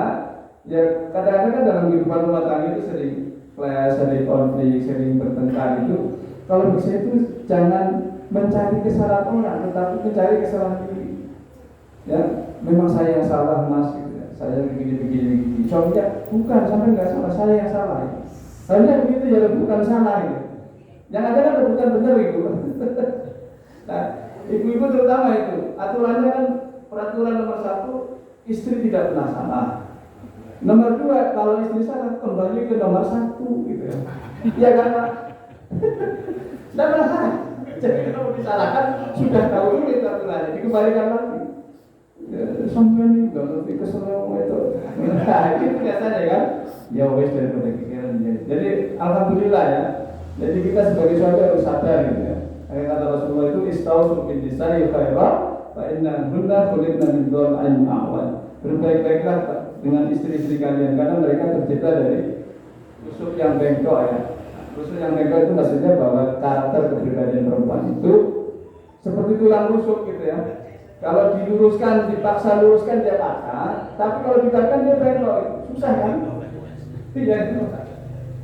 ya kadang-kadang kan dalam kehidupan rumah tangga itu sering clash, sering konflik, sering bertengkar itu, kalau bisa itu jangan mencari kesalahan orang, tetapi mencari kesalahan diri. Ya, memang saya yang salah mas, gitu ya. Saya begini. Suaminya bukan, sampai nggak salah, saya yang salah. Hanya begitu ya, bukan salah. Gitu. Yang ada kan bukan benar itu. Nah, ibu-ibu terutama itu aturannya kan peraturan nomor 1, istri tidak pernah salah. Nomor 2, kalau istri salah kembali ke nomor 1 gitu ya. Iya kan Pak? Tidak pernah salah. Jadi kalau disalahkan sudah tahu dulu itu aturannya, dikembalikan lagi. Ya, sampai ini nggak ngerti kesalahan itu. Nah, itu biasanya kan. Ya wes daripada pikiran. Jadi alhamdulillah ya. Jadi kita sebagai suami harus sadar gitu ya. Kata Rasulullah itu istausu bin nisa'i khaira fa inna hunna khuliqna min dhal'in a'wan. Berbaik-baiklah dengan istri-istri kalian karena mereka tercipta dari rusuk yang bengkok ya. Rusuk yang bengkok itu maksudnya bahwa karakter kepribadian perempuan itu seperti tulang rusuk gitu ya. Kalau diluruskan, dipaksa luruskan dia patah, tapi kalau dibiarkan dia bengkok, susah kan? Tidak itu.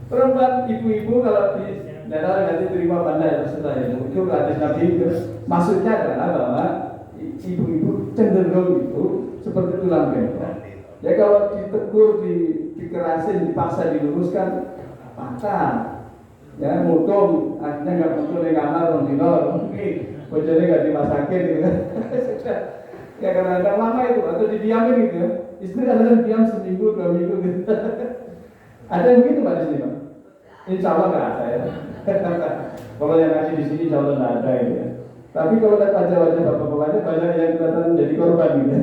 Perempuan ibu-ibu kalau di nanti terima pandai Rasulullah itu hadis Nabi itu maksudnya adalah bahwa ibu-ibu cenderung itu seperti tulang bengkok. Ya kalau ditegur, dikerasin, dipaksa diluruskan patah. Ya mutung, akhirnya nggak mutung di kamar, bojone nggak dimasakin gitu kan. Ya kadang-kadang lama itu atau didiamin gitu ya. Istri kadang-kadang diam seminggu 2 minggu gitu. Ada yang begitu Pak di sini Pak? Insya Allah nggak ada ya. Kalau yang ngaji di sini insya Allah nggak ada ya. Tapi kalau lihat wajah-wajah bapak-bapaknya banyak yang kelihatan jadi korban gitu.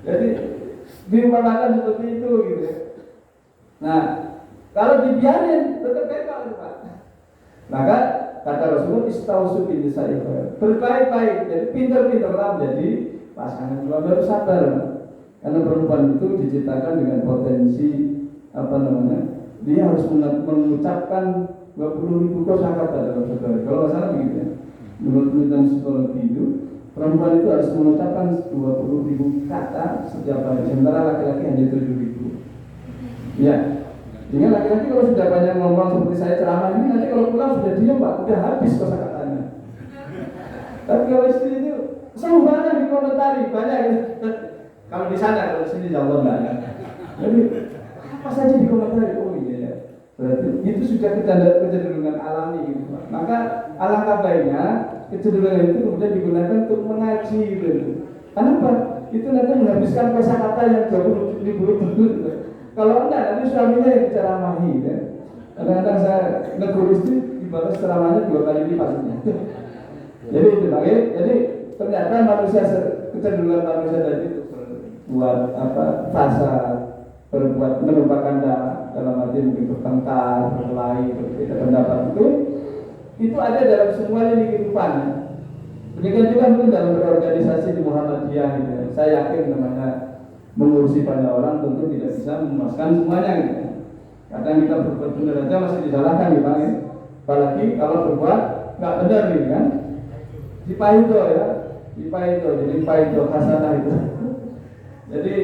Jadi diumpamakan seperti itu gitu. Nah, kalau dibiarin tetap bengkok Pak. Maka kata Rasulullah istausu bin nisa'i khair. Berbaik-baik, jadi pintar-pintarlah menjadi pasangan suami harus sabar. Karena perempuan itu diciptakan dengan potensi dia harus mengucapkan 20.000 kosakata dalam sehari. Kalau nggak salah begitu ya. Menurut penelitian psikologi itu, perempuan itu harus mengucapkan 20.000 kata setiap hari. Sementara laki-laki hanya 7.000. Ya. Dengan laki-laki kalau sudah banyak ngomong seperti saya ceramah ini, nanti kalau pulang sudah diam Pak, sudah habis kosakatanya. Tapi kalau istri itu selalu banyak dikomentari, banyak gitu. Kalau di sana, kalau di sini jauh enggak ada. Jadi apa saja dikomentari, oh iya ya. Berarti itu sudah kecenderungan alami gitu Pak. Maka alangkah baiknya kecenderungan itu kemudian digunakan untuk mengaji gitu. Kenapa? Itu nanti menghabiskan kosakata yang jauh lebih. Kalau enggak, nanti suaminya yang diceramahi ya. Kadang-kadang saya negur istri dibalas ceramahnya 2 kali lipatnya. Jadi itu lagi. Jadi ternyata manusia kecenderungan manusia tadi itu buat fasa berbuat menumpahkan dalam arti mungkin bertengkar, berkelahi, berbeda pendapat itu ada dalam semua lini kehidupan. Demikian juga mungkin dalam berorganisasi di Muhammadiyah gitu. Saya yakin namanya mengurusi banyak orang tentu tidak bisa memuaskan semuanya gitu. Kadang kita berbuat benar aja masih disalahkan gitu kan. Apalagi kalau berbuat nggak benar gitu kan. Dipaito ya, jadi paito hasanah itu. Jadi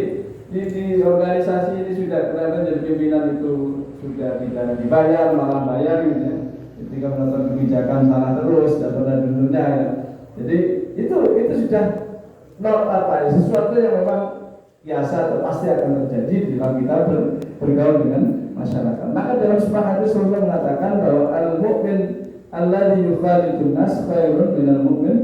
di organisasi ini sudah kelihatan jadi pimpinan itu sudah tidak dibayar malah bayar gitu ya. Ketika menonton kebijakan salah terus tidak pernah dulunya ya. Jadi itu sudah sesuatu yang memang biasa atau pasti akan terjadi di dalam kita bergaul dengan masyarakat. Maka dalam sebuah hadis Rasulullah mengatakan bahwa al-mu'min alladzi yukhalidun nas khairun minal mu'min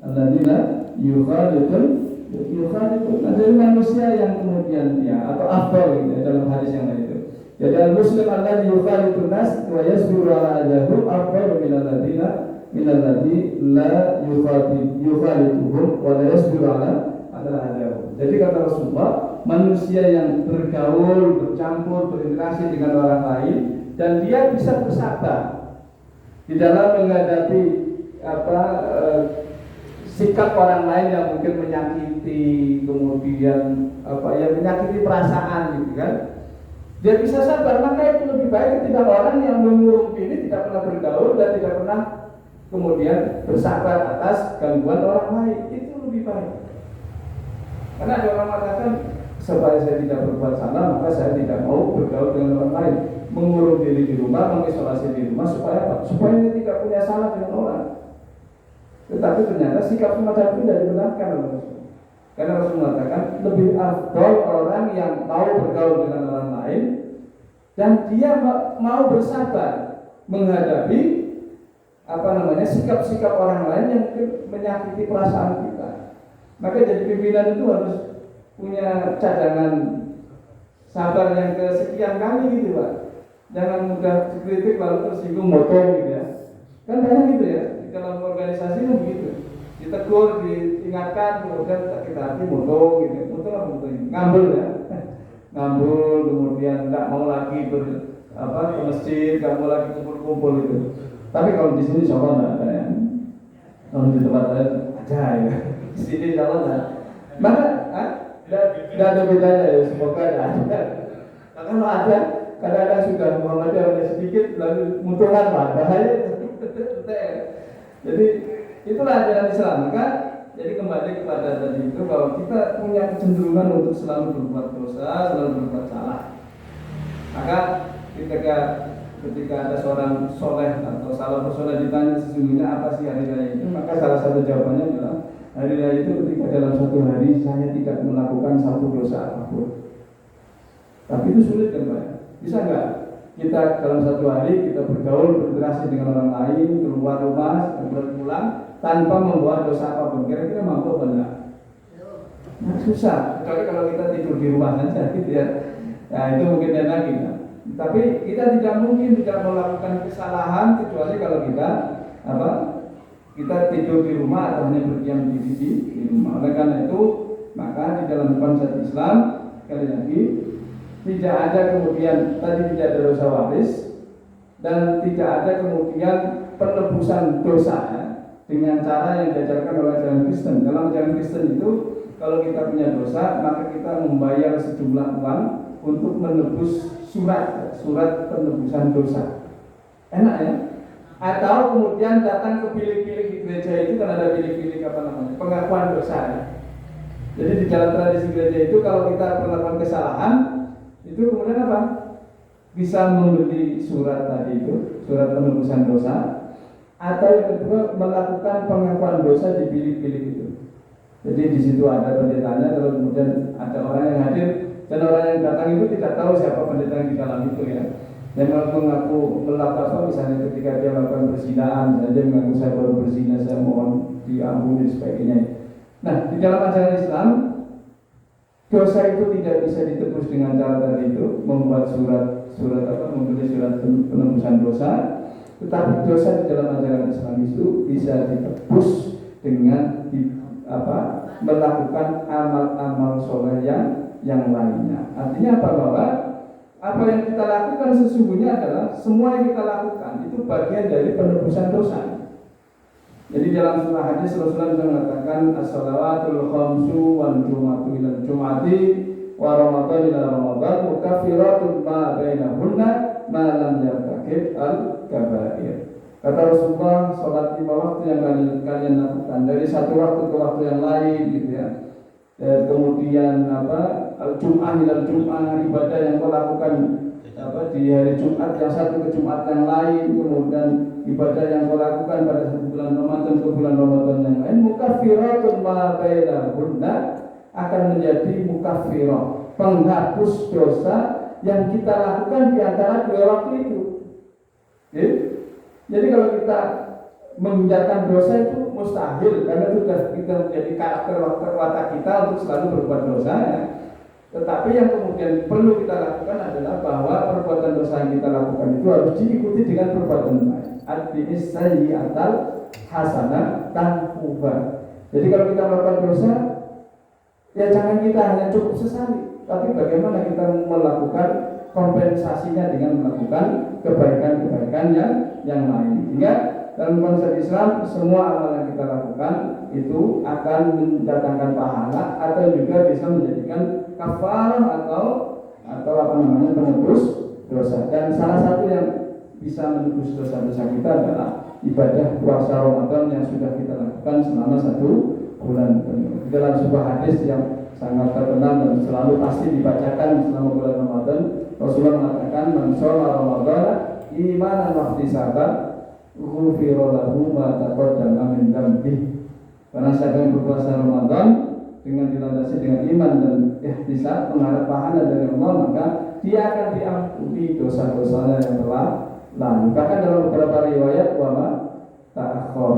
alladzi la yukhalidun. Ada manusia yang kemudian atau afdal gitu, dalam hadis yang lain itu. Jadi al-muslim alladzi yukhalidun nas wa yasbiru ala adahu afdal minal ladzi la yukhaliduhum wa la yasbiru ala adahu. Jadi kata Rasulullah, manusia yang bergaul, bercampur, berinteraksi dengan orang lain dan dia bisa bersabar di dalam menghadapi sikap orang lain yang mungkin menyakiti, kemudian yang menyakiti perasaan gitu kan. Dia bisa sabar, maka itu lebih baik ketimbang orang yang mengurung diri, tidak pernah bergaul dan tidak pernah kemudian bersabar atas gangguan orang lain. Itu lebih baik. Karena ada orang mengatakan supaya saya tidak berbuat salah maka saya tidak mau bergaul dengan orang lain. mengurung diri di rumah, mengisolasi di rumah supaya apa? Supaya dia tidak punya salah dengan orang. Tetapi ternyata sikap semacam itu tidak dibenarkan oleh Rasul. Karena Rasul mengatakan lebih afdol orang yang mau bergaul dengan orang lain dan dia mau bersabar menghadapi sikap-sikap orang lain yang menyakiti perasaan kita. Maka jadi pimpinan itu harus punya cadangan sabar yang kesekian kali gitu Pak. Jangan mudah dikritik lalu tersinggung motong gitu ya. Kan banyak gitu ya, di dalam organisasi kan begitu. Ditegur, diingatkan, kemudian sakit hati motong gitu. Motong apa motong? Ngambul ya. Ngambul, kemudian nggak mau lagi ke masjid, nggak mau lagi kumpul-kumpul itu. Tapi kalau di sini insya Allah nggak ada ya. Kalau di tempat lain aja ya. Di sini insya Allah nggak. Mana? Nggak ada bedanya ya. Semoga ada. Nah, kalau ada, kadang-kadang sudah Muhammadiyah ada sedikit, lalu muntulan lah bahaya. Jadi itulah ajaran Islam. Maka jadi kembali kepada tadi itu bahwa kita punya kecenderungan untuk selalu berbuat dosa, selalu berbuat salah. Maka ketika ada seorang soleh atau salah soleh ditanya sesungguhnya apa sih hari raya itu, maka salah satu jawabannya adalah hari raya itu ketika dalam satu hari saya tidak melakukan satu dosa apapun. Tapi itu sulit kan Pak? Bisa nggak kita dalam satu hari kita bergaul, berinteraksi dengan orang lain, keluar rumah, pulang tanpa membawa dosa apapun? Kira-kira mampu apa enggak? Nah, susah. Kecuali kalau kita tidur di rumah saja gitu ya. Nah itu mungkin enak gitu. Tapi kita tidak mungkin tidak melakukan kesalahan kecuali kalau kita tidur di rumah atau hanya berdiam diri di rumah. Oleh karena itu maka di dalam konsep Islam sekali lagi tidak ada kemudian tadi tidak ada dosa waris dan tidak ada kemudian penebusan dosa ya, dengan cara yang diajarkan oleh ajaran Kristen. Dalam ajaran Kristen itu kalau kita punya dosa maka kita membayar sejumlah uang untuk menebus surat penebusan dosa. Enak ya? Atau kemudian datang ke bilik-bilik di gereja itu kan ada bilik-bilik pengakuan dosa ya. Jadi di dalam tradisi gereja itu kalau kita melakukan kesalahan itu kemudian apa? Bisa membeli surat tadi itu, surat penebusan dosa, atau yang kedua melakukan pengakuan dosa di bilik-bilik itu. Jadi di situ ada pendetanya, lalu kemudian ada orang yang hadir dan orang yang datang itu tidak tahu siapa pendeta yang di dalam itu ya. Dan mengaku melakukan misalnya ketika dia melakukan perzinahan, misalnya dia mengaku saya baru berzina, saya mohon diampuni dan sebagainya. Nah di dalam ajaran Islam dosa itu tidak bisa ditebus dengan cara tadi itu membuat membeli surat penebusan dosa, tetapi dosa di dalam ajaran Islam itu bisa ditebus dengan melakukan amal-amal soleh yang lainnya. Artinya apa? Bahwa apa yang kita lakukan sesungguhnya adalah semua yang kita lakukan itu bagian dari penebusan dosa. Jadi dalam surah hadis Rasulullah mengatakan as-salawatul khamsu wal jumu'atu ila jumu'ati wa ramadhan ila ramadhan mukaffiratun ma bainahunna ma lam yartakib al-kaba'ir. Kata Rasulullah, sholat 5 waktu yang kalian lakukan dari satu waktu ke waktu yang lain gitu ya. Dan kemudian Jum'ah ila Jum'ah, ibadah yang kau lakukan di hari Jumat yang satu ke Jumat yang lain, kemudian ibadah yang kau lakukan pada satu bulan Ramadan ke bulan Ramadan yang lain, mukaffiratun ma bainahunna, akan menjadi mukaffirah, penghapus dosa yang kita lakukan di antara dua waktu itu. Jadi kalau kita menghindar dosa itu mustahil karena sudah kita menjadi karakter watak kita untuk selalu berbuat dosa ya. Tetapi yang kemudian perlu kita lakukan adalah bahwa perbuatan dosa yang kita lakukan itu harus diikuti dengan perbuatan baik. Artinya sayyi'atal hasanah tanfubah. Jadi kalau kita melakukan dosa, ya jangan kita hanya cukup sesali, tapi bagaimana kita melakukan kompensasinya dengan melakukan kebaikan-kebaikan yang lain. Sehingga dalam konsep Islam semua amal yang kita lakukan itu akan mendatangkan pahala atau juga bisa menjadikan kafarah atau penebus dosa. Dan salah satu yang bisa menebus dosa-dosa kita adalah ibadah puasa Ramadan yang sudah kita lakukan selama 1 bulan penuh. Dalam sebuah hadis yang sangat terkenal dan selalu pasti dibacakan selama bulan Ramadan. Rasulullah mengatakan, "Man shalla Ramadan imanan wa ihtisaban, ghufira lahu ma taqaddama min dzambihi." Karena siapa yang berpuasa Ramadan dengan dilandasi dengan iman dan ihtisab, mengharap pahala dari Allah, maka dia akan diampuni dosa-dosanya yang telah lalu. Bahkan dalam beberapa riwayat wa ta'akhkhar.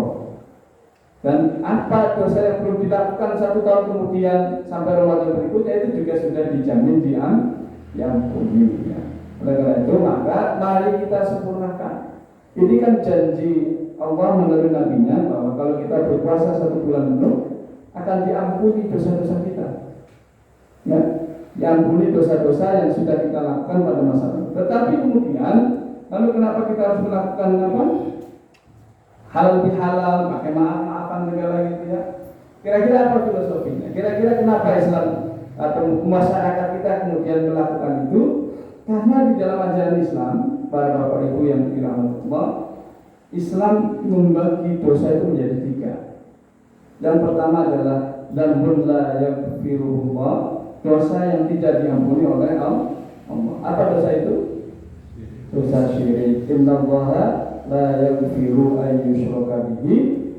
Dan apa dosa yang belum dilakukan 1 tahun kemudian sampai Ramadan berikutnya itu juga sudah dijamin diampuni. Ya. Oleh karena itu maka mari kita sempurnakan. Ini kan janji Allah melalui nabinya bahwa kalau kita berpuasa 1 bulan penuh akan diampuni dosa-dosa kita. Ya, diampuni dosa-dosa yang sudah kita lakukan pada masa lalu. Tetapi kemudian, lalu kenapa kita harus melakukan apa? Halal bihalal, pakai maaf-maafan segala gitu ya. Kira-kira apa filosofinya? Kira-kira kenapa Islam atau masyarakat kita kemudian melakukan itu? Karena di dalam ajaran Islam, para bapak ibu yang dirahmati Allah, Islam membagi dosa itu menjadi 3. Yang pertama adalah dzambun la yaghfiruhullah, dosa yang tidak diampuni oleh Allah. Apa dosa itu? Dosa syirik. Innallaha la yaghfiru an yushraka bihi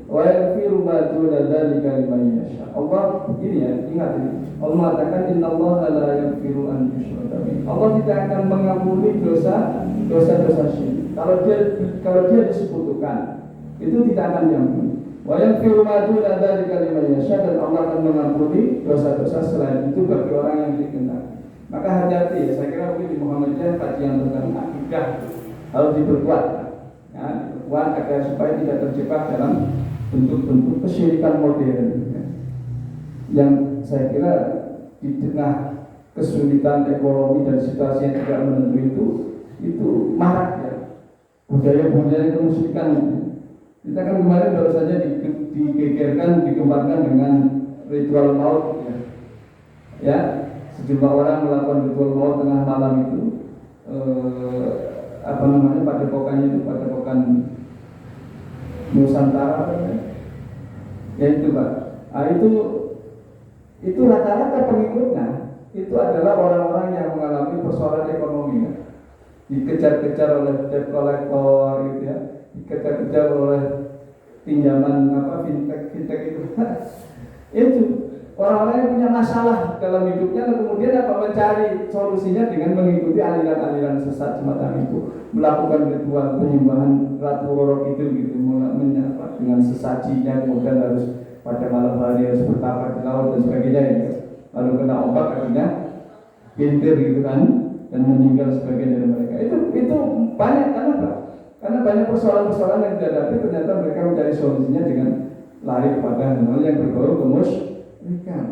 wa yaghfiru ma duna dzalika liman yasha. Allah ini ya, ingat ini. Allah mengatakan innallaha la yaghfiru an yushraka bihi. Allah tidak akan mengampuni dosa-dosa syirik. Kalau dia disekutukan, itu tidak akan diampuni. Wa yaghfiru ma duna dzalika liman yasha, dan Allah akan mengampuni dosa-dosa selain itu bagi orang yang dikehendaki. Maka hati-hati ya, saya kira mungkin di Muhammadiyah kajian tentang akidah harus diperkuat. Ya, diperkuat agar supaya tidak terjebak dalam bentuk-bentuk kesyirikan modern. Ya. Yang saya kira di tengah kesulitan ekonomi dan situasi yang tidak menentu itu marak ya. Budaya-budaya kemusyrikan. Kita kan kemarin baru saja digegerkan, digembarkan dengan ritual maut ya. Ya, sejumlah orang melakukan ritual maut tengah malam itu. Padepokannya itu padepokan Nusantara ya itu Pak. Itu rata-rata pengikutnya itu adalah orang-orang yang mengalami persoalan ekonomi ya. Dikejar-kejar oleh debt collector gitu ya, dikejar-kejar oleh pinjaman fintech itu. Itu orang-orang yang punya masalah dalam hidupnya, dan kemudian mencari solusinya dengan mengikuti aliran-aliran sesat semacam itu, melakukan ritual penyembahan ratu roro itu gitu, menyapa dengan sesajinya, kemudian harus pada malam hari harus bertapa di laut dan sebagainya gitu. Lalu kena ombak akhirnya pintir gitu kan, dan meninggal sebagian dari mereka. Itu banyak karena banyak persoalan-persoalan yang dihadapi, ternyata mereka mencari solusinya dengan lari kepada hal yang berbau kemusyrikan.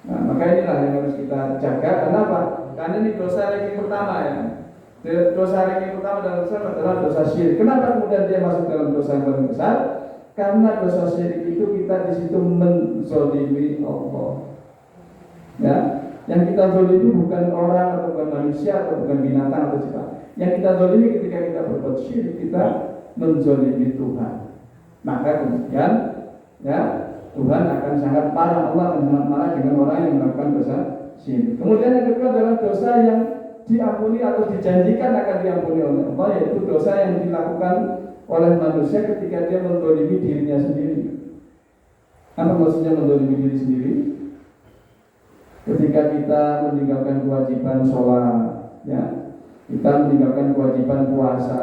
Nah, maka inilah yang harus kita jaga. Kenapa? Karena ini dosa ranking pertama ya. Dosa ranking pertama dalam Islam adalah dosa syirik. Kenapa kemudian dia masuk dalam dosa yang paling besar? Karena dosa syirik itu kita di situ menzolimi Allah. Ya, yang kita zolimi bukan orang atau bukan manusia atau bukan binatang atau ciptaan. Yang kita zolimi ketika kita berbuat syirik, kita menzolimi Tuhan. Maka kemudian ya, Tuhan akan sangat marah, Allah akan sangat marah dengan orang yang melakukan dosa syirik. Kemudian yang kedua adalah dosa yang diampuni atau dijanjikan akan diampuni oleh Allah, yaitu dosa yang dilakukan oleh manusia ketika dia menzalimi dirinya sendiri. Apa maksudnya menzalimi diri sendiri? Ketika kita meninggalkan kewajiban sholat, ya, kita meninggalkan kewajiban puasa,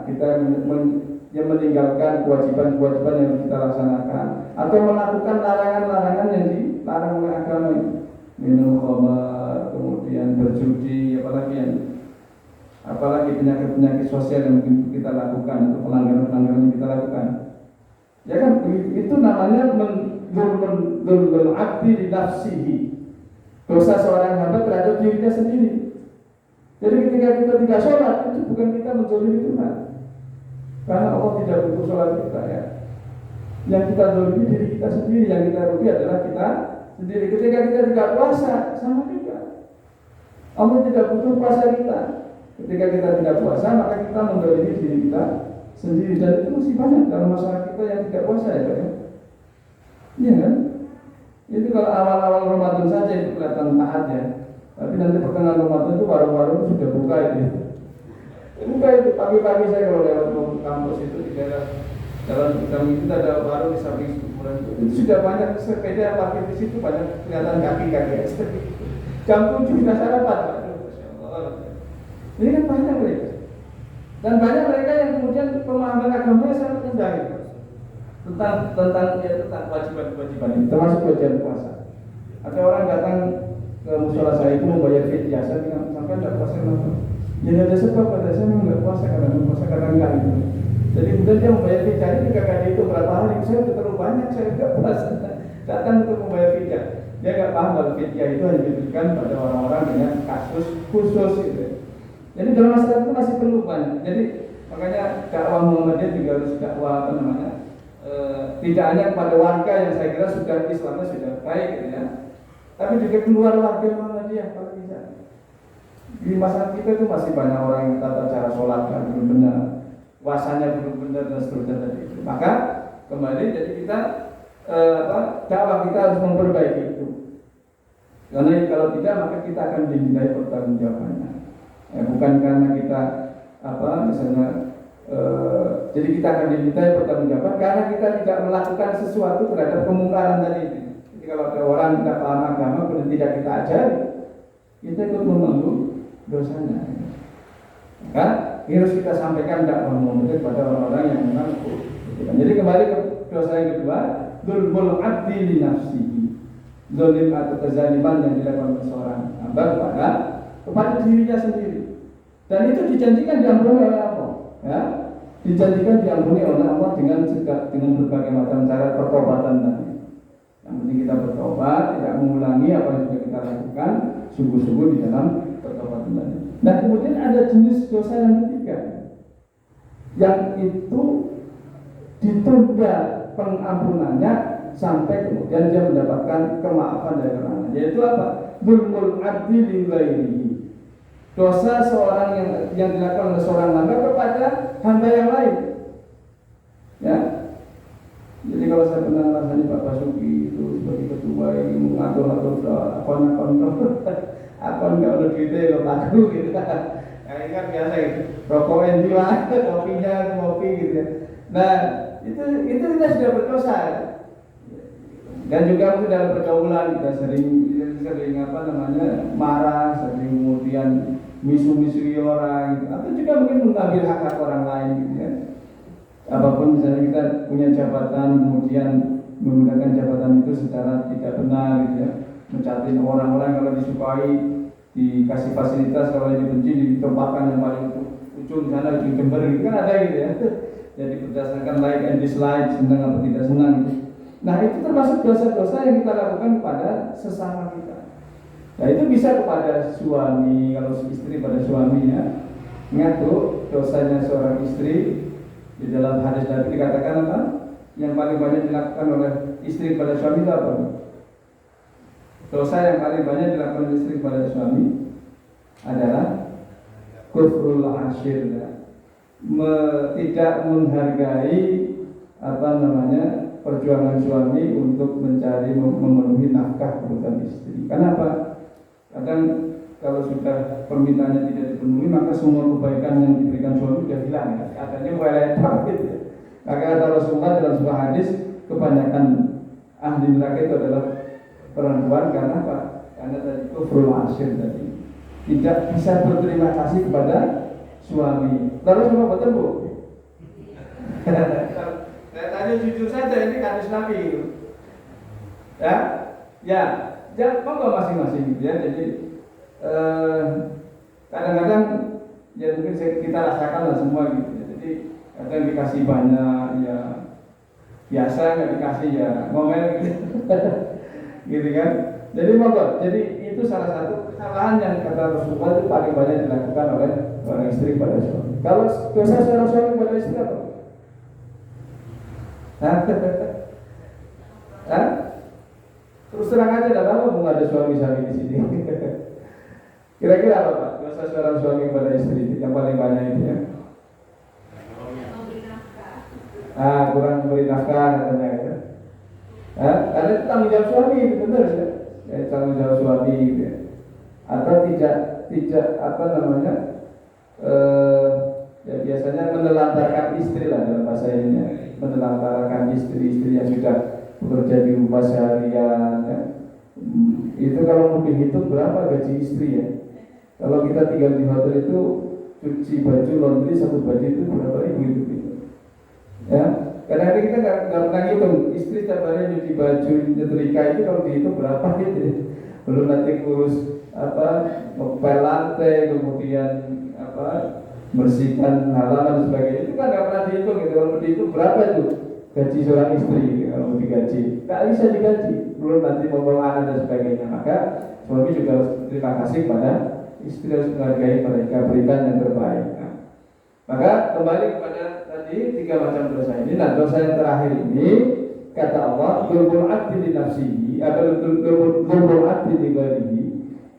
kita meninggalkan kewajiban-kewajiban yang kita laksanakan, atau melakukan larangan-larangan yang dilarang oleh agama, minum khamar, kemudian berjudi, apalagi penyakit-penyakit sosial yang mungkin kita lakukan, atau pelanggaran-pelanggaran yang kita lakukan. Ya kan, itu namanya mendzulmul abdi li nafsihi. Dosa seorang hamba terhadap dirinya sendiri. Jadi ketika kita tidak sholat, itu bukan kita menzalimi Tuhan. Karena Allah tidak butuh sholat kita ya. Yang kita zalimi diri kita sendiri, yang kita rugi adalah kita sendiri. Ketika kita tidak puasa, sama juga. Allah tidak butuh puasa kita. Ketika kita tidak puasa, maka kita menzalimi diri kita sendiri. Dan itu masih banyak dalam masyarakat kita yang tidak puasa ya Pak ya. Iya kan? Itu kalau awal-awal Ramadan saja itu kelihatan taat ya. Tapi nanti pertengahan Ramadan itu warung-warung sudah buka itu. Buka itu pagi-pagi saya kalau lewat ke kampus itu di daerah jalan kami itu ada warung di samping kuburan itu sudah banyak sepeda parkir di situ, banyak kelihatan kaki-kaki ekstrim. Jam 7 sudah sarapan. Aduh, Masya Allah. Ini kan banyak mereka. Dan banyak mereka yang kemudian pemahaman agamanya sangat rendah itu. Tentang kewajiban-kewajiban ini, termasuk kewajiban puasa. Ada orang datang ke musola saya itu membayar fidyah, saya bilang sampai tidak puasa kenapa? Ya ada sebab pada saya memang nggak puasa karena enggak itu. Jadi kemudian dia membayar fidyah ini kakak itu berapa hari, saya sudah terlalu banyak saya nggak puasa. Datang untuk membayar fidyah, dia nggak paham bahwa fidyah itu hanya diberikan pada orang-orang dengan kasus khusus gitu. Jadi dalam masyarakat itu masih perlu banyak. Jadi makanya dakwah Muhammadiyah juga harus dakwah tidak hanya kepada warga yang saya kira sudah Islamnya sudah baik gitu ya, tapi juga keluar warga Muhammadiyah kalau bisa. Di masyarakat kita itu masih banyak orang yang tata cara sholat belum benar, puasanya belum benar dan seterusnya tadi itu. Maka kembali jadi kita dakwah kita harus memperbaiki itu. Karena kalau tidak maka kita akan dimintai pertanggungjawabannya. Ya, bukan karena kita jadi kita akan dimintai pertanggungjawaban karena kita tidak melakukan sesuatu terhadap kemungkaran tadi itu. Jadi kalau ada orang tidak paham agama kemudian tidak kita ajari, kita ikut menanggung dosanya. Maka harus kita sampaikan dakwah Muhammadiyah kepada orang-orang yang memang jadi kembali ke dosa yang kedua, dzulmul abdi li nafsihi. Zalim atau kezaliman yang dilakukan oleh seorang hamba kepada dirinya sendiri. Dan itu dijanjikan diampuni oleh Allah. Ya, dijanjikan diampuni oleh Allah dengan berbagai macam cara pertobatan tadi. Yang penting kita bertobat, tidak mengulangi apa yang sudah kita lakukan, sungguh-sungguh di dalam pertobatan tadi. Nah kemudian ada jenis dosa yang ketiga, yang itu ditunda pengampunannya sampai kemudian dia mendapatkan kemaafan dari Allah. Yaitu apa? Dzulmul abdi li ghairihi. Dosa seorang yang dilakukan oleh seorang hamba kepada hamba yang lain. Ya. Jadi kalau saya pernah rasanya Pak Basuki itu sebagai ketua ini mengatur-atur akun-akun kalau duitnya kalau laku gitu. Nah ini kan biasa gitu. Rokoknya juga, kopinya kopi gitu ya. Nah itu kita sudah berdosa. Dan juga mungkin dalam pergaulan kita sering marah, sering kemudian misu-misui orang, gitu. Atau juga mungkin mengambil hak orang lain, gitu ya. Apapun misalnya kita punya jabatan, kemudian menggunakan jabatan itu secara tidak benar, gitu ya. Mencatin orang-orang kalau disukai, dikasih fasilitas, kalau dibenci ditempatkan yang paling ujung sana, ujung Jember, gitu kan ada gitu ya. Jadi berdasarkan like and dislike, senang atau tidak senang, gitu. Nah itu termasuk dosa-dosa yang kita lakukan kepada sesama kita. Nah itu bisa kepada suami, kalau istri pada suaminya. Ingat tuh dosanya seorang istri di dalam hadis Nabi dikatakan apa? Yang paling banyak dilakukan oleh istri pada suami itu apa? Dosa yang paling banyak dilakukan oleh istri pada suami adalah kufrul ashir, tidak menghargai perjuangan suami untuk mencari memenuhi nafkah kebutuhan istri. Kenapa? Kadang kalau sudah permintaannya tidak dipenuhi maka semua kebaikan yang diberikan suami sudah hilang ya. Adanya mulai gitu ya. Maka kata Rasulullah dalam sebuah hadis, kebanyakan ahli neraka itu adalah perempuan karena apa? Karena tadi kufrul ashir tadi. Tidak bisa berterima kasih kepada suami. Lalu sama betul Bu? Saya tanya jujur saja, ini hadis Nabi itu. Ya, monggo masing-masing gitu ya. Jadi kadang-kadang ya mungkin kita rasakan lah semua gitu ya. Jadi kadang dikasih banyak ya biasa, nggak dikasih ya ngomel gitu. Gitu kan. Jadi monggo. Jadi itu salah satu kesalahan yang kata Rasulullah itu paling banyak dilakukan oleh orang istri pada suami. Kalau dosa seorang suami pada istri apa? Terus terang aja, tidak tahu ada suami-suami di sini. Kira-kira apa Pak? Dosa seorang suami kepada istri yang paling banyak itu ya? Kurang memberi nafkah katanya ya. Karena itu tanggung jawab suami, benar ya. Tanggung jawab suami gitu ya. Atau tidak apa namanya? Ya biasanya menelantarkan istri lah dalam bahasa ini ya. Menelantarkan istri-istri yang sudah bekerja di rumah seharian ya. Itu kalau mau dihitung berapa gaji istri ya? Kalau kita tinggal di hotel itu cuci baju laundry satu baju itu berapa ribu itu ya? Kadang-kadang kita nggak pernah hitung istri tiap hari nyuci baju nyetrika itu kalau dihitung berapa gitu ya. Belum nanti ngurus apa ngepel lantai kemudian apa bersihkan halaman dan sebagainya itu kan nggak pernah dihitung gitu. Kalau dihitung berapa itu gaji seorang istri gitu, kalau digaji nggak bisa digaji, belum nanti membawa anak dan sebagainya. Maka suami juga harus terima kasih pada istri, harus menghargai mereka, berikan yang terbaik. Nah, maka kembali kepada tadi 3 macam dosa ini. Nah, dosa yang terakhir ini kata Allah dzulmul abdi li nafsihi atau dzulmul abdi li ghairihi.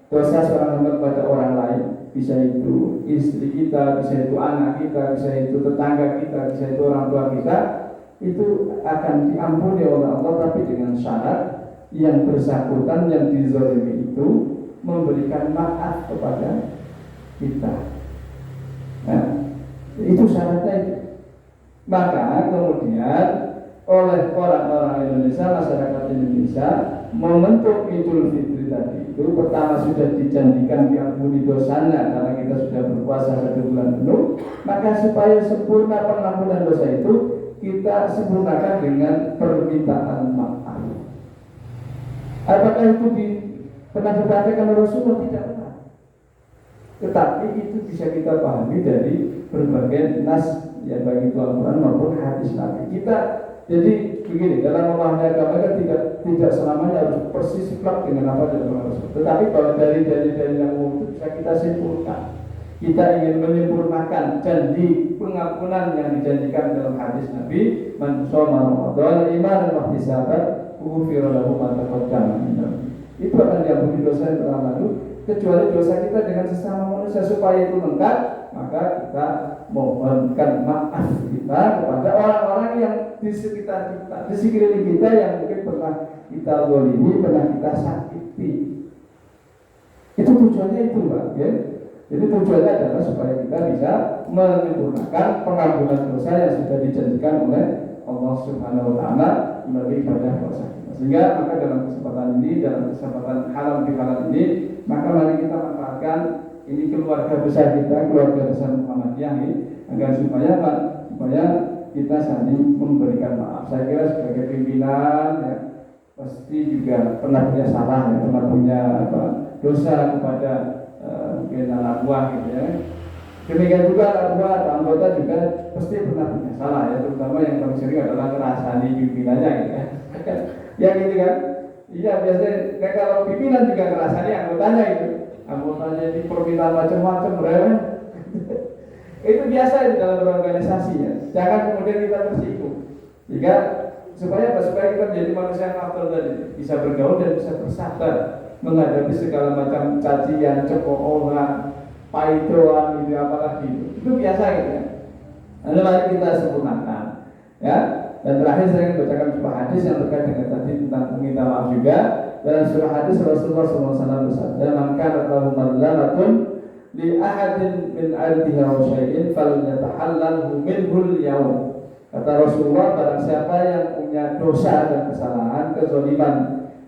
Dosa seorang hamba kepada orang lain, bisa itu istri kita, bisa itu anak kita, bisa itu tetangga kita, bisa itu orang tua kita, itu akan diampuni oleh Allah, tapi dengan syarat yang bersangkutan yang dizalimi itu memberikan maaf kepada kita. Nah, itu syaratnya itu. Maka kemudian oleh orang-orang Indonesia, masyarakat Indonesia membentuk Idul Fitri tadi itu, pertama sudah dijanjikan diampuni dosanya karena kita sudah berpuasa 1 bulan penuh. Maka supaya sempurna pengampunan dosa itu, kita sempurnakan dengan permintaan maaf. Apakah itu pernah dipraktikkan oleh Rasulullah? Tidak pernah. Tetapi itu bisa kita pahami dari berbagai nas ya, baik itu Al-Quran maupun hadis Nabi kita. Jadi begini, dalam memahami agama kan tidak selamanya harus persis plak dengan apa yang Rasul. Tetapi kalau dari yang umum itu bisa kita simpulkan. Kita ingin menyempurnakan janji pengampunan yang dijanjikan dalam hadis Nabi, man shoma Ramadan imanan wa ihtisaban ghufira lahu ma taqaddama min dhanbi. Itu akan diampuni dosa yang telah lalu, kecuali dosa kita dengan sesama manusia. Supaya itu lengkap, maka kita mohonkan maaf kita kepada orang-orang yang di sekitar kita, di sekeliling kita yang mungkin pernah kita zalimi, pernah kita sakiti. Itu tujuannya itu, Pak. Ya? Jadi tujuannya adalah supaya kita bisa menyempurnakan pengampunan dosa yang sudah dijanjikan oleh Allah Subhanahu wa Ta'ala melalui ibadah puasa kita. Sehingga maka dalam kesempatan ini, dalam kesempatan halal bihalal ini, maka mari kita manfaatkan ini keluarga besar kita, keluarga besar Muhammadiyah ini, agar supaya kita saling memberikan maaf. Saya kira sebagai pimpinan ya, pasti juga pernah punya salah, ya, pernah punya dosa kepada mungkin anak buah gitu ya. Demikian juga anak buah atau anggota juga pasti pernah punya salah ya, terutama yang paling sering adalah ngerasani pimpinannya gitu ya. Ya gitu kan? Iya biasanya kalau pimpinan juga ngerasani anggotanya itu. Anggotanya di permintaan macam-macam berapa? Itu biasa itu dalam berorganisasi ya. Jangan kemudian kita tersinggung. Jika supaya kita menjadi manusia yang afdal tadi, bisa bergaul dan bisa bersabar menghadapi segala macam cacian, cemoohan, paidoan, itu apalagi itu biasa gitu ya. Lalu mari kita sempurnakan, ya. Dan terakhir saya ingin bacakan sebuah hadis yang terkait dengan tadi tentang meminta maaf juga. Dalam surah hadis Rasulullah SAW bersabda, "Man kana lahu madlamatun li ahadin min ardihi aw syai'in falyatahallalhu minhu al-yawm." Kata Rasulullah, barang siapa yang punya dosa dan kesalahan, kezaliman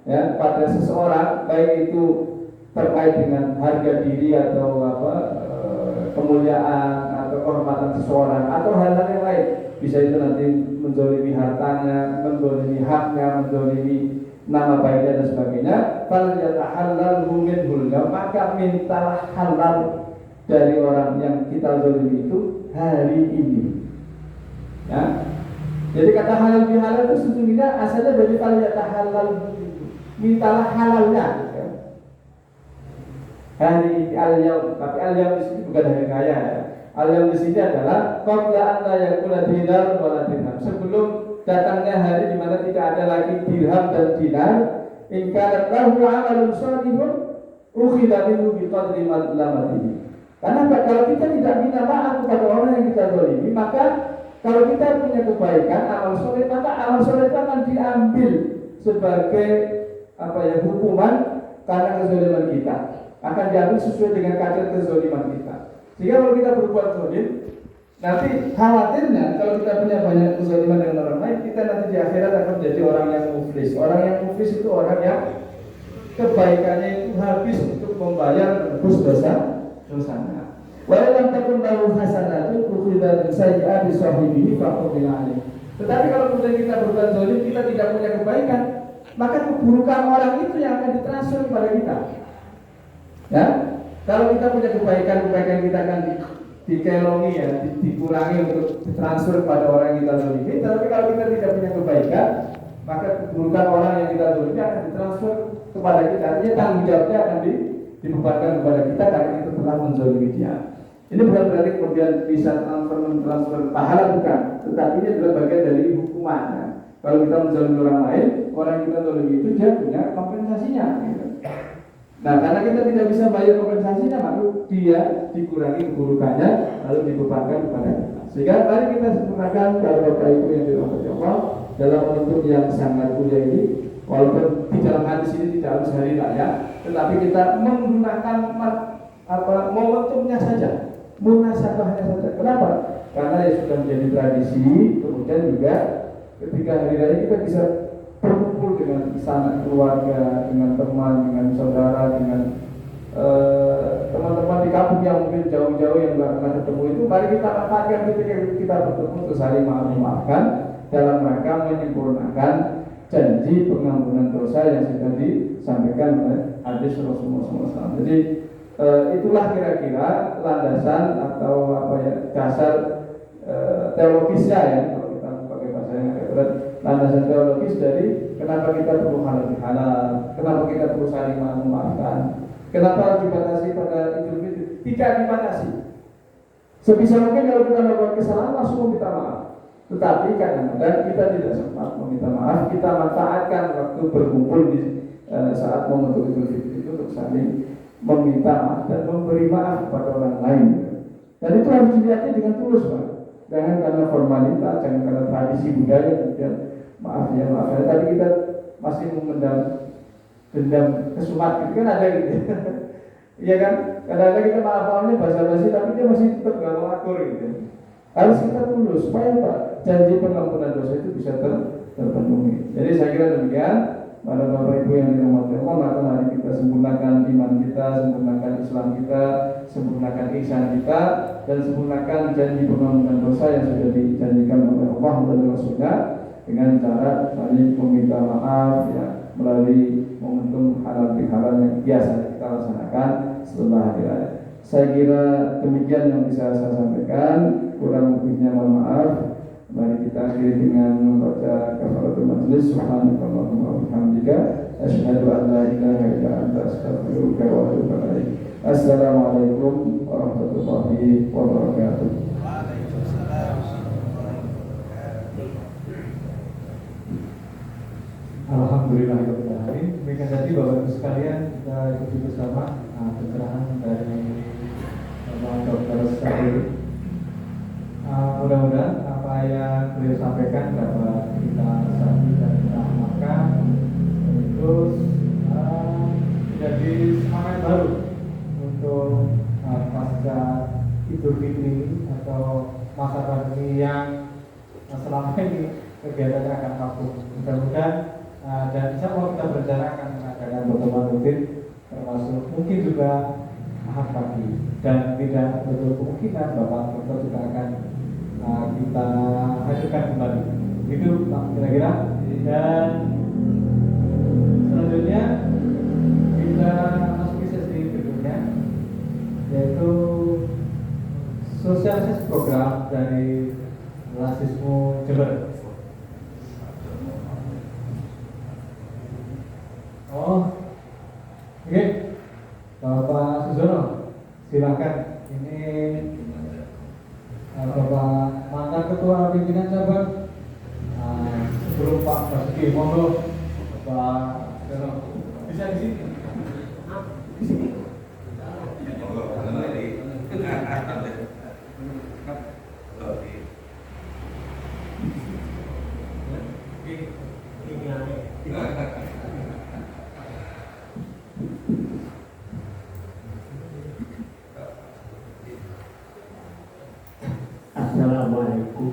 ya pada seseorang, baik itu terkait dengan harga diri atau kemuliaan atau kehormatan seseorang atau hal-hal yang lain, bisa itu nanti menzalimi hartanya, menzalimi haknya, menzalimi nama baiknya dan sebagainya, fal yatahallalhu minhul, maka mintalah halal dari orang yang kita zalimi itu hari ini. Ya. Jadi kata halal bihalal itu sesungguhnya asalnya dari fal yatahallalhu, mintalah halalnya. Ya. Hari al-yaum, tapi al-yaum di sini bukan hari raya. Ya. Al-yaum di sini adalah qabla an la yakuna dinar wala dirham. Sebelum datangnya hari di mana tidak ada lagi dirham dan dinar, in kana lahu 'amalun shalihun ukhidha minhu biqadri madlamatihi. Karena kalau kita tidak minta maaf kepada orang yang kita zalimi, maka kalau kita punya kebaikan, amal soleh, maka amal soleh itu akan diambil sebagai hukuman karena kezaliman kita, akan diambil sesuai dengan kadar kezaliman kita. Sehingga kalau kita berbuat zalim, nanti khawatirnya kalau kita punya banyak kezaliman dengan orang lain, kita nanti di akhirat akan menjadi orang yang muflis. Orang yang muflis itu orang yang kebaikannya itu habis untuk membayar menebus dosanya. Walau lam takun lahu hasanatun ukhidha min sayyi'ati sahibihi faqudila alaih. Tetapi kalau kemudian kita berbuat zalim, kita tidak punya kebaikan, maka keburukan orang itu yang akan ditransfer kepada kita. Ya, kalau kita punya kebaikan kita akan dikelongi, ya, dikurangi untuk ditransfer kepada orang yang kita zalimi. Tapi kalau kita tidak punya kebaikan, maka keburukan orang yang kita zalimi akan ditransfer kepada kita. Artinya tanggung jawabnya akan dibebankan kepada kita karena kita telah menzalimi dia. Ini bukan berarti kemudian bisa transfer pahala, bukan, tetapi ini adalah bagian dari hukumannya. Kalau kita menzalimi orang lain, orang yang kita zalimi itu dia punya kompensasinya. Gitu. Nah, karena kita tidak bisa bayar kompensasinya, maka dia dikurangi keburukannya lalu dibebankan kepada kita. Sehingga mari kita sempurnakan para Bapak Ibu yang dirahmati Allah dalam momentum yang sangat mulia ini. Walaupun di dalam hadis ini tidak harus hari raya, tetapi kita menggunakan momentumnya saja, munasabahnya saja. Kenapa? Karena ya sudah menjadi tradisi. Kemudian juga ketika hari raya kita bisa berkumpul dengan sanak keluarga, dengan teman, dengan saudara, dengan teman-teman di kampung yang mungkin jauh-jauh yang nggak pernah ketemu itu. Mari kita manfaatkan ketika kita bertemu untuk saling maaf-maafkan dalam rangka menyempurnakan janji pengampunan dosa yang sudah disampaikan oleh hadis Rasulullah SAW. Jadi itulah kira-kira landasan atau dasar teologisnya, ya, kalau kita pakai bahasa yang agak berat, landasan teologis dari kenapa kita perlu halal bihalal, kenapa kita perlu saling memaafkan, kenapa harus dibatasi pada Idul Fitri. Tidak dibatasi. Sebisa mungkin kalau kita melakukan kesalahan langsung meminta maaf. Tetapi kadang-kadang kita tidak sempat meminta maaf, kita manfaatkan waktu berkumpul di saat momentum Idul Fitri itu untuk saling meminta maaf dan memberi maaf kepada orang lain. Dan itu harus dilihatnya dengan tulus, Pak. Jangan karena formalitas, jangan karena tradisi budaya, kemudian maaf ya, tapi kita masih memendam dendam kesumat, gitu kan ada gitu. Iya kan? Kadang-kadang kita maaf-maafnya basa-basi, tapi dia masih tetap gak mau atur gitu. Harus kita tulus supaya Pak, janji pengampunan dosa itu bisa terpenuhi. Jadi saya kira demikian. Pada Bapak Ibu yang dirahmati Allah, maka mari kita sempurnakan iman kita, sempurnakan Islam kita, sempurnakan ihsan kita, dan sempurnakan janji pengampunan dosa yang sudah dijanjikan oleh Allah dan Rasulnya dengan cara saling meminta maaf, ya, melalui momentum halal bihalal yang biasa kita laksanakan setelah hari raya. Saya kira demikian yang bisa saya sampaikan. Kurang lebihnya mohon maaf. Mari kita akhiri dengan membaca kafaratul majlis. Subhanallahumma wa bihamdika asyhadu an la ilaha illa anta astaghfiruka wa atubu ilaik. Assalamualaikum warahmatullahi wabarakatuh. Alhamdulillahirabbil alamin. Demikian tadi Bapak Ibu sekalian, kita ikuti bersama pencerahan dari Bapak Dr. Sadir. Mudah-mudahan apa yang beliau sampaikan dapat kita resapi dan kita amalkan, terus menjadi semangat baru untuk pasca Idul Fitri atau masa pandemi yang selama ini kegiatannya akan vakum. Mudah-mudahan dan insya Allah kita berencana akan mengadakan pertemuan rutin, termasuk mungkin juga Ahad pagi, dan tidak betul kemungkinan Bapak Dr. juga akan kita hadirkan kembali. Itu kira-kira. Dan selanjutnya kita masuki sesi berikutnya, yaitu sosialisasi program dari Rasisme Jember. Oke, Bapak Suzono, silakan. Ini Bapak mantan Ketua Pimpinan Cabang. Sebelum Pak Basuki, monggo Pak Suzono. Bisa di sini? Di sini. Assalamualaikum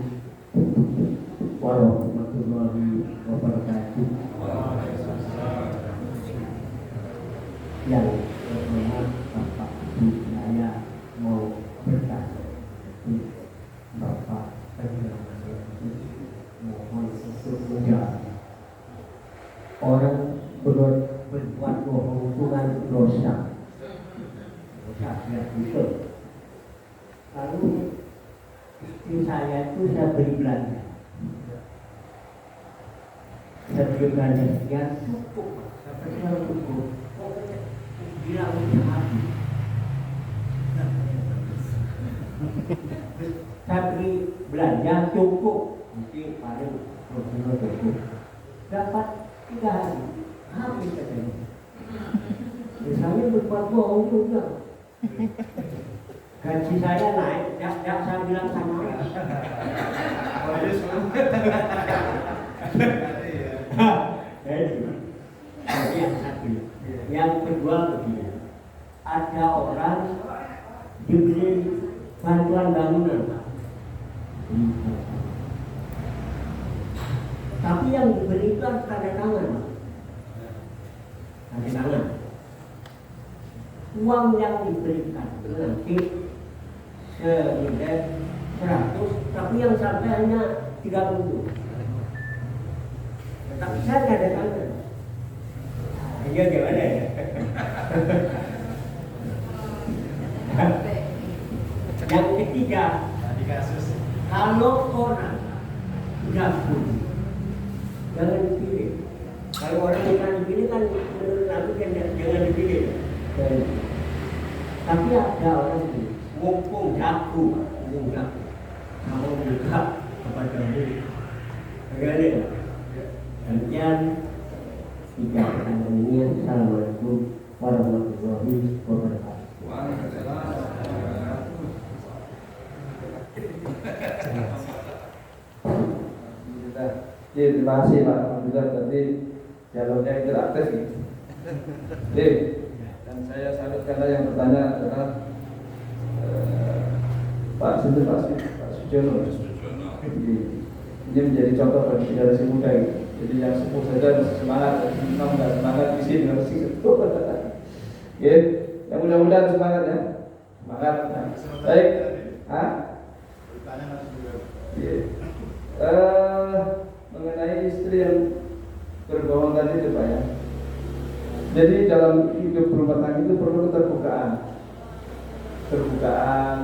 warahmatullahi wabarakatuh. Yang terhormat Bapak Ibu, saya mau bertanya Bapak mohon sesungguhnya orang berbuat bohong itu kan dosa yang itu. Lalu istri saya itu saya beli belanja. Saya beli belanja sekian cukup, sampai saya cukup. Bilang udah habis. Saya beli belanja cukup, mesti paling cukup. Dapat 3 hari, habis katanya. Misalnya berbuat bohong juga. Gaji saya naik, jak saya bilang sama. Yang kedua begini, ada orang diberi bantuan bangunan, tapi yang diberi itu harus tanda tangan. Tanda tangan. Uang yang diberikan nanti senilai 100, tapi yang sampai hanya 30. Tapi saya tanda tangan. Iya gimana ya? Yang ketiga, kalau orang sudah punya, jangan dipilih. Kalau orang yang dipilih kan menurut aku kan jangan dipilih. Tapi ada orang ini mumpung jago, kalau buka kepada diri, bagaimana? Kemudian tiga pertanyaan. Assalamualaikum warahmatullahi wabarakatuh. Terima kasih Pak. Alhamdulillah tadi dialognya interaktif gitu. Dan saya salut karena yang bertanya adalah Pak Sujono. Ini menjadi contoh bagi generasi muda gitu. Jadi yang sepuh saja semangat, memang nggak semangat di sini harus sepuh. Ya, yang muda-muda semangat ya, semangat. Baik, mengenai istri yang berbohong tadi itu Pak ya. Jadi dalam hidup rumah tangga itu perlu keterbukaan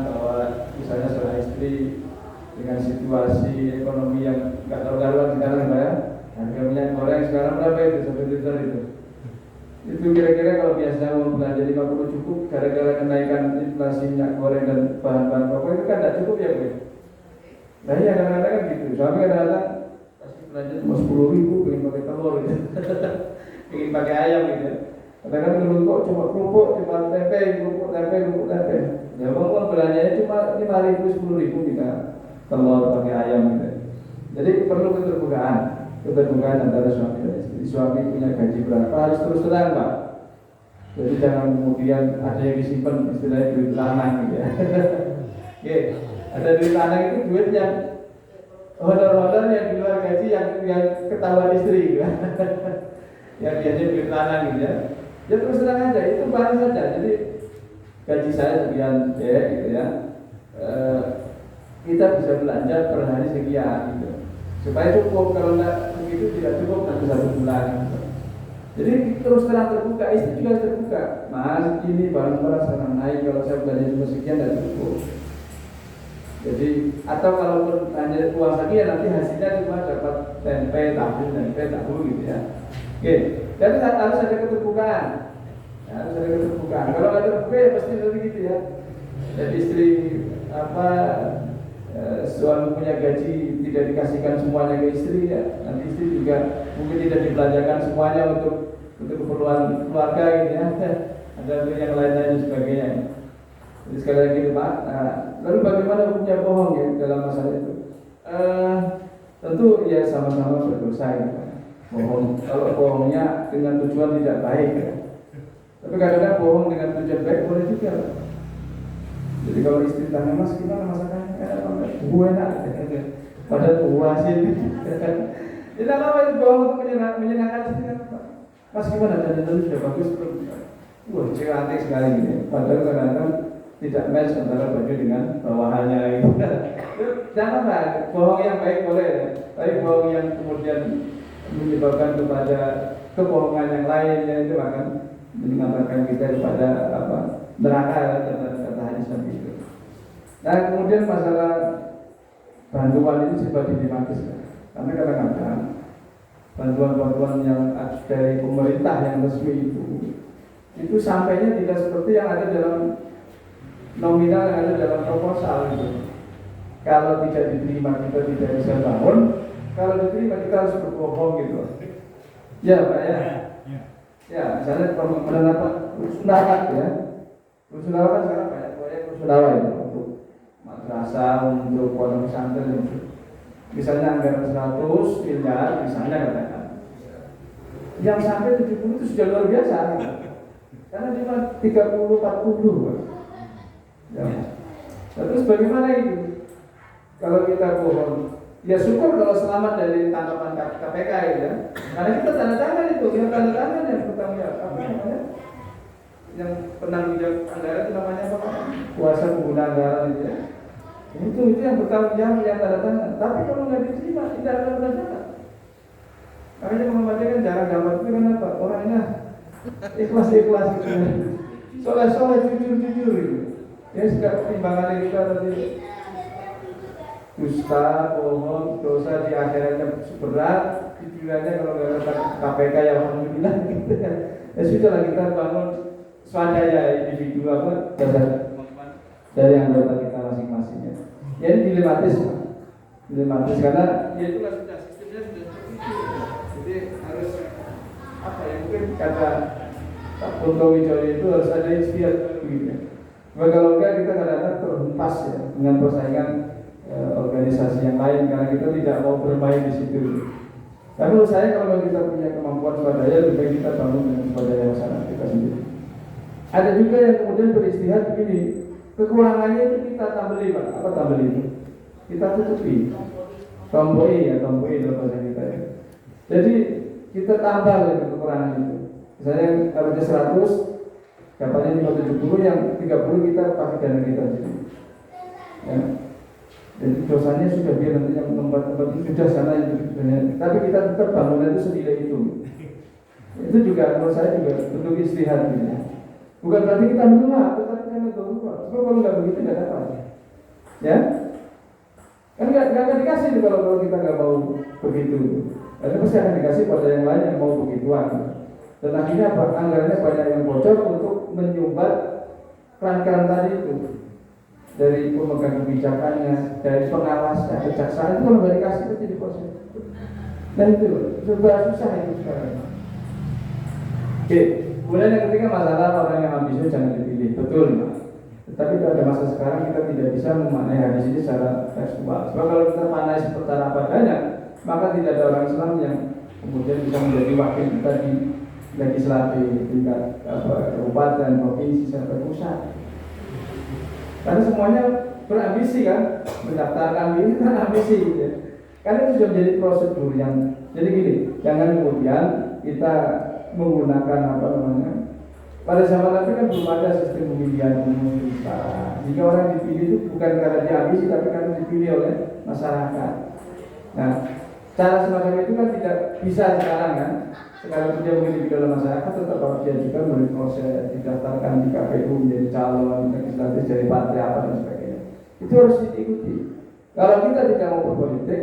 bahwa misalnya seorang istri dengan situasi ekonomi yang nggak karuan sekarang Pak ya. Harga minyak goreng sekarang berapa itu? 1 liter itu. Itu kira-kira kalau biasa mau belanja 50 cukup, gara-gara kenaikan inflasi minyak goreng dan bahan-bahan pokok itu kan tidak cukup ya Bu. Nah iya kadang-kadang kan gitu. Suami kadang-kadang pasti belanja cuma 10.000 pengen pakai telur gitu. Pengen pakai ayam gitu. Kadang-kadang ngeluh kok cuma kerupuk, cuma tempe. Ya bang belanjanya cuma 5.000, 10.000 kita telur pakai ayam gitu. Jadi perlu keterbukaan antara suami dan istri. Suami punya gaji berapa harus terus terang Pak. Jadi jangan kemudian ada yang disimpan istilahnya duit lanang gitu ya. Oke, ada duit lanang itu duit yang honor-honor yang di luar gaji yang ketahuan istri gitu ya. Yang biasanya duit lanang gitu ya. Ya terus terang aja, itu bahan saja. Jadi gaji saya sekian gitu ya. Kita bisa belanja per hari sekian gitu. Supaya cukup, kalau enggak begitu tidak cukup nanti 1 bulan gitu. Jadi terus terang terbuka, istri juga terbuka. Mas ini barang-barang sekarang naik, kalau saya belanja cuma sekian tidak cukup. Jadi atau kalaupun hanya uang sekian nanti hasilnya cuma dapat tempe tahu gitu ya. Oke, jadi harus ada keterbukaan. Ya, harus ada keterbukaan. Kalau ada terbuka ya pasti seperti gitu ya. Jadi istri suami punya gaji tidak dikasihkan semuanya ke istri ya, nanti istri juga mungkin tidak dibelanjakan semuanya untuk keperluan keluarga gitu ya. Ada yang lain-lain dan sebagainya. Jadi sekali lagi Pak, lalu bagaimana hukumnya bohong ya dalam masalah itu? Tentu ya sama-sama berdosa gitu. bohong. Kalau bohongnya dengan tujuan tidak baik ya. Tapi kadang-kadang bohong dengan tujuan baik boleh juga. Jadi kalau istri tanya, Mas gimana masakannya? Enak banget, gue enak. Padahal puasin. Tidak apa itu bohong untuk menyenangkan istri. Mas gimana? Dan itu sudah bagus belum? Wah, cantik sekali ini. Padahal kadang-kadang tidak match antara baju dengan bawahannya itu. Jangan lah, bohong yang baik boleh, tapi bohong yang kemudian menyebabkan kepada kebohongan yang lain yang itu akan mengantarkan kita kepada neraka kata hadis Nabi itu. Nah kemudian masalah bantuan ini sifat dilematis karena kadang-kadang bantuan-bantuan yang dari pemerintah yang resmi itu sampainya tidak seperti yang ada dalam nominal yang ada dalam proposal itu. Kalau tidak diterima kita tidak bisa bangun, kalau diterima kita harus berbohong gitu. Ya Pak ya. Ya misalnya penerapan rusunawa ya. Rusunawa kan sekarang banyak proyek rusunawa itu untuk madrasah, untuk pondok pesantren itu. Misalnya anggaran 100 miliar misalnya katakan. Yang sampai 70 itu sudah luar biasa gitu. Karena cuma 30-40 ya. Terus bagaimana itu? Kalau kita bohong, ya syukur kalau selamat dari tangkapan KPK ya. Karena kita tanda tangan itu, yang tanda tangan yang bertanggung jawab apa namanya? Yang penanggung jawab anggaran itu namanya apa? Kuasa pengguna anggaran itu ya. Itu yang bertanggung jawab yang tanda tangan. Tapi kalau nggak diterima tidak akan tanda tangan. Makanya membacakan jarang dapat itu kenapa? Orangnya ikhlas gitu. Soleh jujur gitu. Ya sudah timbangan kita tadi dusta, bohong, dosa di akhiratnya berat, di dunianya kalau nggak kata KPK ya alhamdulillah gitu kan. Ya sudahlah kita bangun swadaya individu dari anggota kita masing-masingnya. Ya ini dilematis karena ya itulah sudah sistemnya sudah seperti itu. Jadi harus mungkin kata Pak Ponto Wijoyo itu harus ada istiadat gitu ya. Kalau enggak kita kadang-kadang terhempas ya dengan persaingan organisasi yang lain karena kita tidak mau bermain di situ. Tapi menurut saya kalau kita punya kemampuan swadaya lebih baik kita bangun dengan swadaya masyarakat kita sendiri. Ada juga yang kemudian beristihad begini, kekurangannya itu kita tambeli Pak, apa tambeli itu? Kita tutupi, tomboi dalam bahasa kita ya. Jadi kita tambah dengan kekurangan itu. Misalnya kalau 100 dapatnya 70, yang 30 kita pakai dana kita sendiri. Ya. Jadi dosanya sudah biar nanti yang tempat-tempat itu sudah sana itu. Tapi kita tetap bangunan itu senilai itu. Itu juga menurut saya juga bentuk istihad gitu. Bukan berarti kita menolak, tetapi kita menolak. Sebab kalau nggak begitu nggak dapat. Ya, kan nggak akan dikasih kalau kita nggak mau begitu. Karena pasti akan dikasih pada yang lain yang mau begituan. Dan akhirnya anggarannya banyak yang bocor untuk menyumbat keran-keran tadi itu. Dari pemegang kebijakannya, dari pengawasnya, kejaksaan itu kalau nggak dikasih itu jadi proses. Dan itu serba susah itu sekarang. Oke, kemudian yang ketiga masalah orang yang ambisius jangan dipilih, betul Pak. Tetapi pada masa sekarang kita tidak bisa memaknai hadis ini secara tekstual. Sebab kalau kita maknai seperti apa adanya, maka tidak ada orang Islam yang kemudian bisa menjadi wakil kita di legislatif, tingkat kabupaten, provinsi sampai pusat. Karena semuanya berambisi kan, mendaftarkan diri kan ambisi gitu ya. Karena itu sudah menjadi prosedur yang jadi gini, jangan kemudian kita menggunakan apa namanya. Pada zaman Nabi kan belum ada sistem pemilihan umum kita. Jika orang dipilih itu bukan karena dia ambisi, tapi karena dipilih oleh masyarakat. Nah, cara semacam itu kan tidak bisa sekarang kan. Sekarang dia mungkin di dalam masyarakat tetap harus dia juga melalui proses didaftarkan di KPU menjadi calon legislatif dari partai apa dan sebagainya. Itu harus diikuti. Kalau kita tidak mau berpolitik,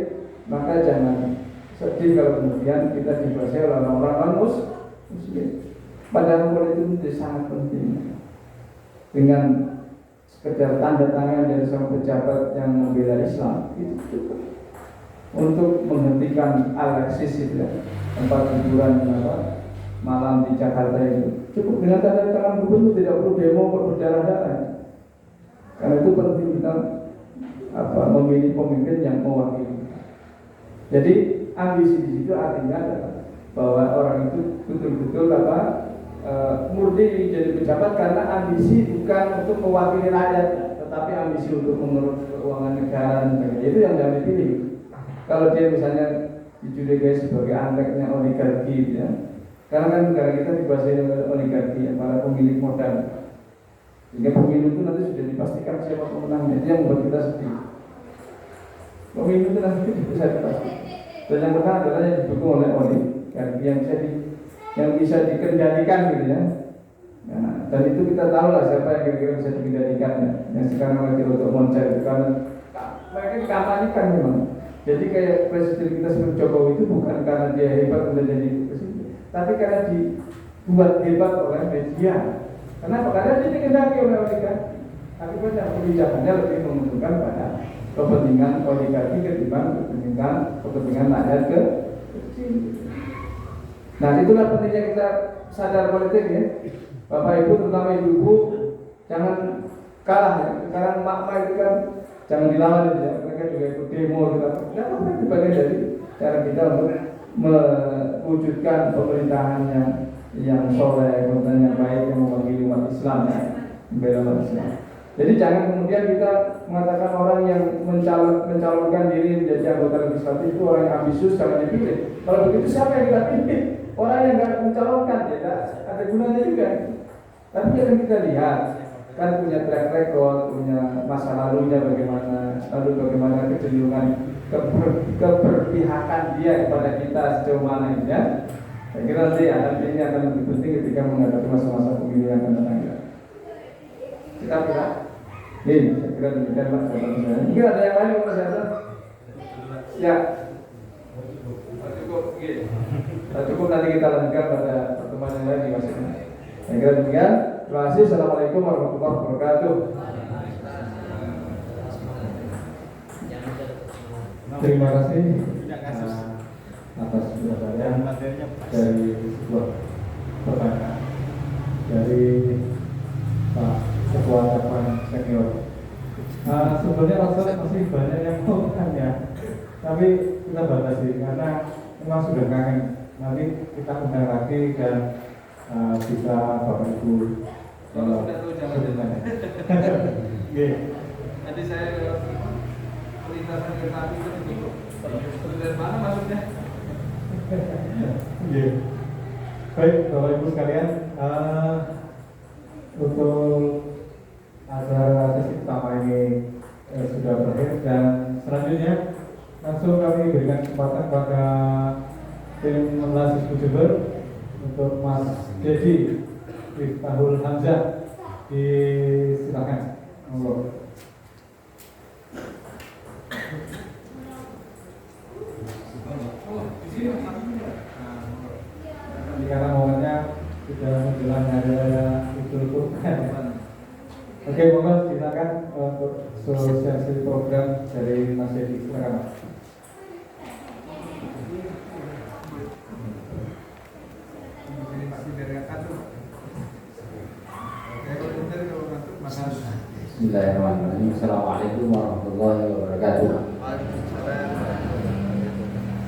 maka jangan sedih kalau kemudian kita dikuasai oleh orang-orang muslim. Padahal politik itu sangat penting. Dengan sekedar tanda tangan dari seorang pejabat yang membela Islam itu cukup untuk menghentikan Alexis itu ya, tempat hiburan malam di Jakarta itu. Cukup dengan tanda tangan gubernur, tidak perlu demo berdarah-darah. Karena itu penting kita memilih pemimpin yang mewakili. Jadi ambisi di situ artinya adalah bahwa orang itu betul-betul murni jadi pejabat karena ambisi bukan untuk mewakili rakyat, tetapi ambisi untuk mengurus keuangan negara dan sebagainya. Itu yang jangan dipilih. Kalau dia misalnya dicurigai sebagai anteknya oligarki, ya, karena kan negara kita dikuasai oleh oligarki, para pemilik modal. Sehingga pemilu itu nanti sudah dipastikan siapa pemenangnya. Itu yang membuat kita sedih. Pemilu itu nanti bisa dipastikan. Dan yang menang adalah yang didukung oleh oligarki yang bisa dikendalikan gitu ya. Nah, dan itu kita tahu lah siapa yang kira-kira bisa dikendalikan ya. Yang sekarang lagi untuk moncer itu karena mereka dikampanyekan memang. Jadi kayak presiden kita seperti Jokowi itu bukan karena dia hebat untuk jadi presiden, tapi karena dibuat hebat oleh media. Kenapa? Karena dia dikendaki oleh oligarki. Akibatnya kebijakannya lebih menguntungkan pada kepentingan oligarki ketimbang kepentingan rakyat kecil. Nah, itulah pentingnya kita sadar politik ya. Bapak Ibu, terutama ibu-ibu, jangan kalah ya. Sekarang mak-mak itu kan jangan dilawan ya. Mereka juga ikut demo gitu. Tidak apa-apa, itu bagian dari cara kita untuk mewujudkan pemerintahan yang soleh, pemerintahan yang baik, yang mewakili umat Islam ya, membela umat Islam. Jadi jangan kemudian kita mengatakan orang yang mencalonkan diri menjadi anggota legislatif itu orang yang ambisius karena dipilih. Kalau begitu siapa yang kita pilih? Orang yang nggak mencalonkan ya, ada gunanya juga. Tapi yang kita lihat kan punya track record, punya masa lalunya bagaimana, lalu bagaimana kecenderungan keberpihakan dia kepada kita sejauh mana ini ya. Saya kira nanti ini akan lebih penting ketika menghadapi masa-masa pemilu yang akan datang. Kita kira, saya kira demikian Pak. Mungkin ada yang lain Pak Syahsan? Ya. Cukup nanti kita lanjutkan pada pertemuan yang lain di Mas. Saya kira demikian. Terima kasih. Assalamualaikum warahmatullahi wabarakatuh. Terima kasih atas jawabannya dari sebuah pertanyaan dari Pak Ketua Cabang Senior. Sebenarnya masih banyak yang mau tanya, tapi kita batasi karena memang sudah kangen. Nanti kita undang lagi dan bisa Bapak Ibu Kalau tidak tahu jangan ditanya. Nanti saya perlintasan kereta api itu ditutup. Dari mana maksudnya? Baik, Bapak Ibu sekalian, untuk acara sesi pertama ini sudah berakhir dan selanjutnya langsung kami berikan kesempatan kepada tim Melas Jember untuk Mas Dedi Miftahul Hamzah, silakan. Karena momennya sudah menjelang hari raya Idul Kurban. Oke, mohon silakan untuk sosialisasi program dari Mas Dedi. Silakan. Bismillahirrahmanirrahim. Assalamualaikum warahmatullahi wabarakatuh.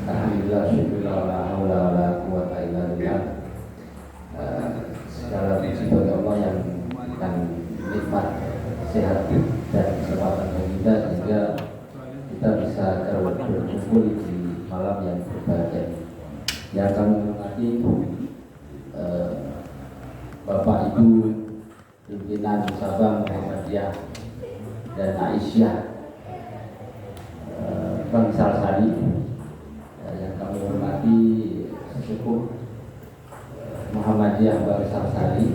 Alhamdulillah, syukurlah, la haula wala quwwata illa billah. Segala puji bagi Allah yang memberikan nikmat sehat dan kesempatan bagi kita sehingga kita bisa berkumpul di malam yang berbahagia ini. Yang kami hormati Bapak Ibu pimpinan Sabang Muhammadiyah dan Aisyah Bang Sarsari, yang kami hormati Sesepuh Muhammadiyah Bang Sarsari,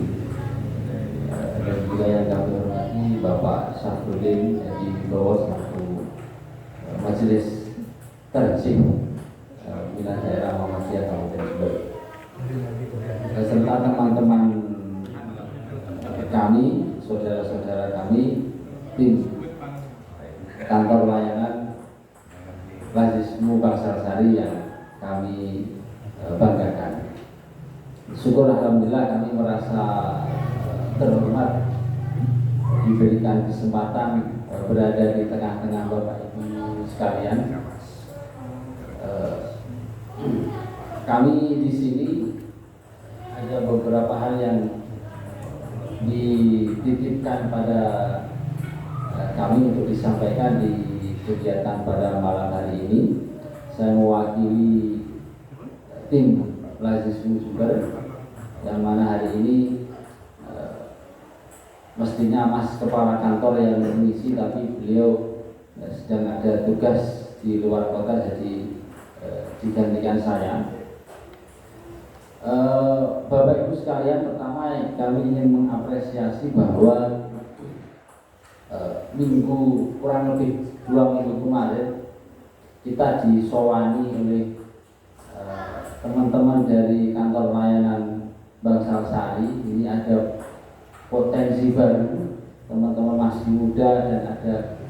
dan juga yang kami hormati Bapak Syafruddin Edi Wibowo selaku Majelis Terjih Pimpinan Daerah Muhammadiyah Kabupaten Jember, beserta teman-teman kami, saudara-saudara kami, tim kantor layanan Lazismu Bang Sarsari yang kami banggakan. Syukur alhamdulillah kami merasa terhormat diberikan kesempatan berada di tengah-tengah Bapak Ibu sekalian. kami di sini ada beberapa hal yang dititipkan pada kami untuk disampaikan di kegiatan pada malam hari ini. Saya mewakili tim Lazis Sumber yang mana hari ini mestinya Mas Kepala Kantor yang mengisi, tapi beliau sedang ada tugas di luar kota, jadi digantikan saya. Bapak Ibu sekalian, pertama kami ingin mengapresiasi bahwa kurang lebih 2 minggu kemarin kita disowani oleh teman-teman dari kantor layanan Bank Salsari. Ini ada potensi baru, teman-teman masih muda dan ada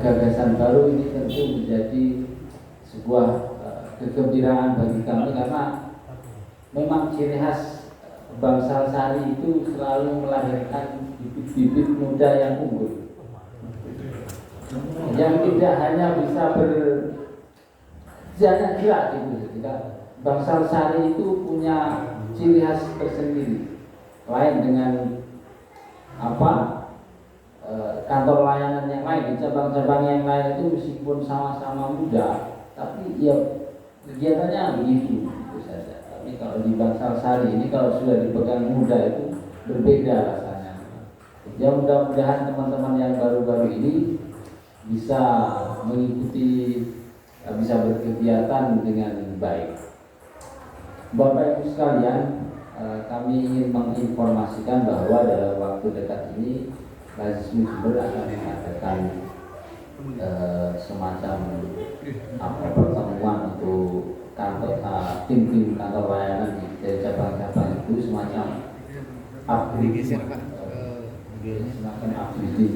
gagasan baru. Ini tentu menjadi sebuah kegembiraan bagi kami, karena memang ciri khas Bank Salsari itu selalu melahirkan bibit-bibit muda yang unggul, yang tidak hanya bisa berjalan gerak gitu. Bank Salsari itu punya ciri khas tersendiri, lain dengan kantor layanan yang lain. Di cabang-cabang yang lain itu meskipun sama-sama muda, tapi ya kegiatannya begitu saja. Tapi kalau di Bank Salsari ini, kalau sudah dipegang muda itu berbeda rasanya. Ya mudah-mudahan teman-teman yang baru-baru ini bisa mengikuti, bisa berkegiatan dengan baik. Bapak Ibu sekalian, kami ingin menginformasikan bahwa dalam waktu dekat ini Lazis Sumber akan mengadakan semacam pertemuan untuk tim-tim kantor layanan dari cabang-cabang itu, semacam upgrading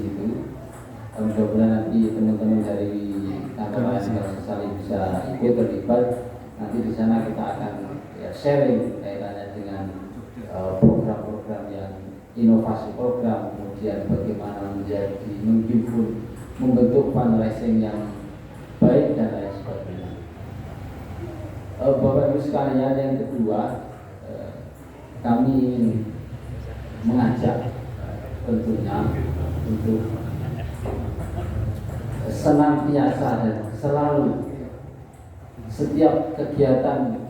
gitu. Mudah-mudahan nanti teman-teman dari kantor layanan saling bisa ikut terlibat. Nanti di sana kita akan sharing kaitannya dengan program-program yang inovasi program, kemudian bagaimana membentuk fundraising yang baik dan lain sebagainya. Bapak Ibu sekalian, yang kedua, kami ingin mengajak tentunya untuk senantiasa dan selalu setiap kegiatan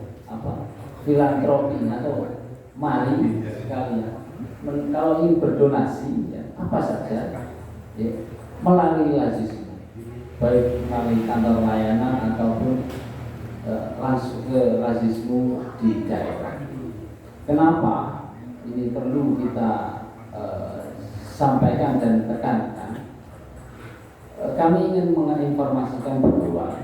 filantropi atau mari sekalian kalau ingin berdonasi apa saja melalui Lazis, baik melalui kantor layanan ataupun langsung ke Lazismu di daerah. Kenapa ini perlu kita sampaikan dan tekankan? Kami ingin menginformasikan bahwa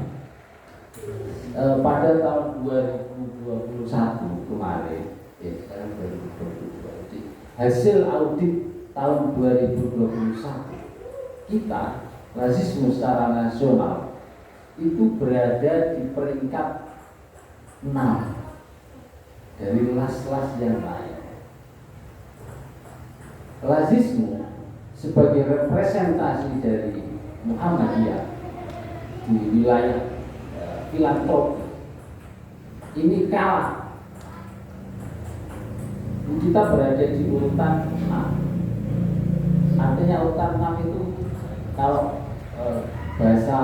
pada tahun 2021 kemarin, sekarang 2022, hasil audit tahun 2021 kita Lazismu secara nasional itu berada di peringkat 6 dari las-las yang lain. Lazismu sebagai representasi dari Muhammadiyah di wilayah filantropi ini kalah. Kita berada di urutan 6. Artinya urutan 6 itu kalau bahasa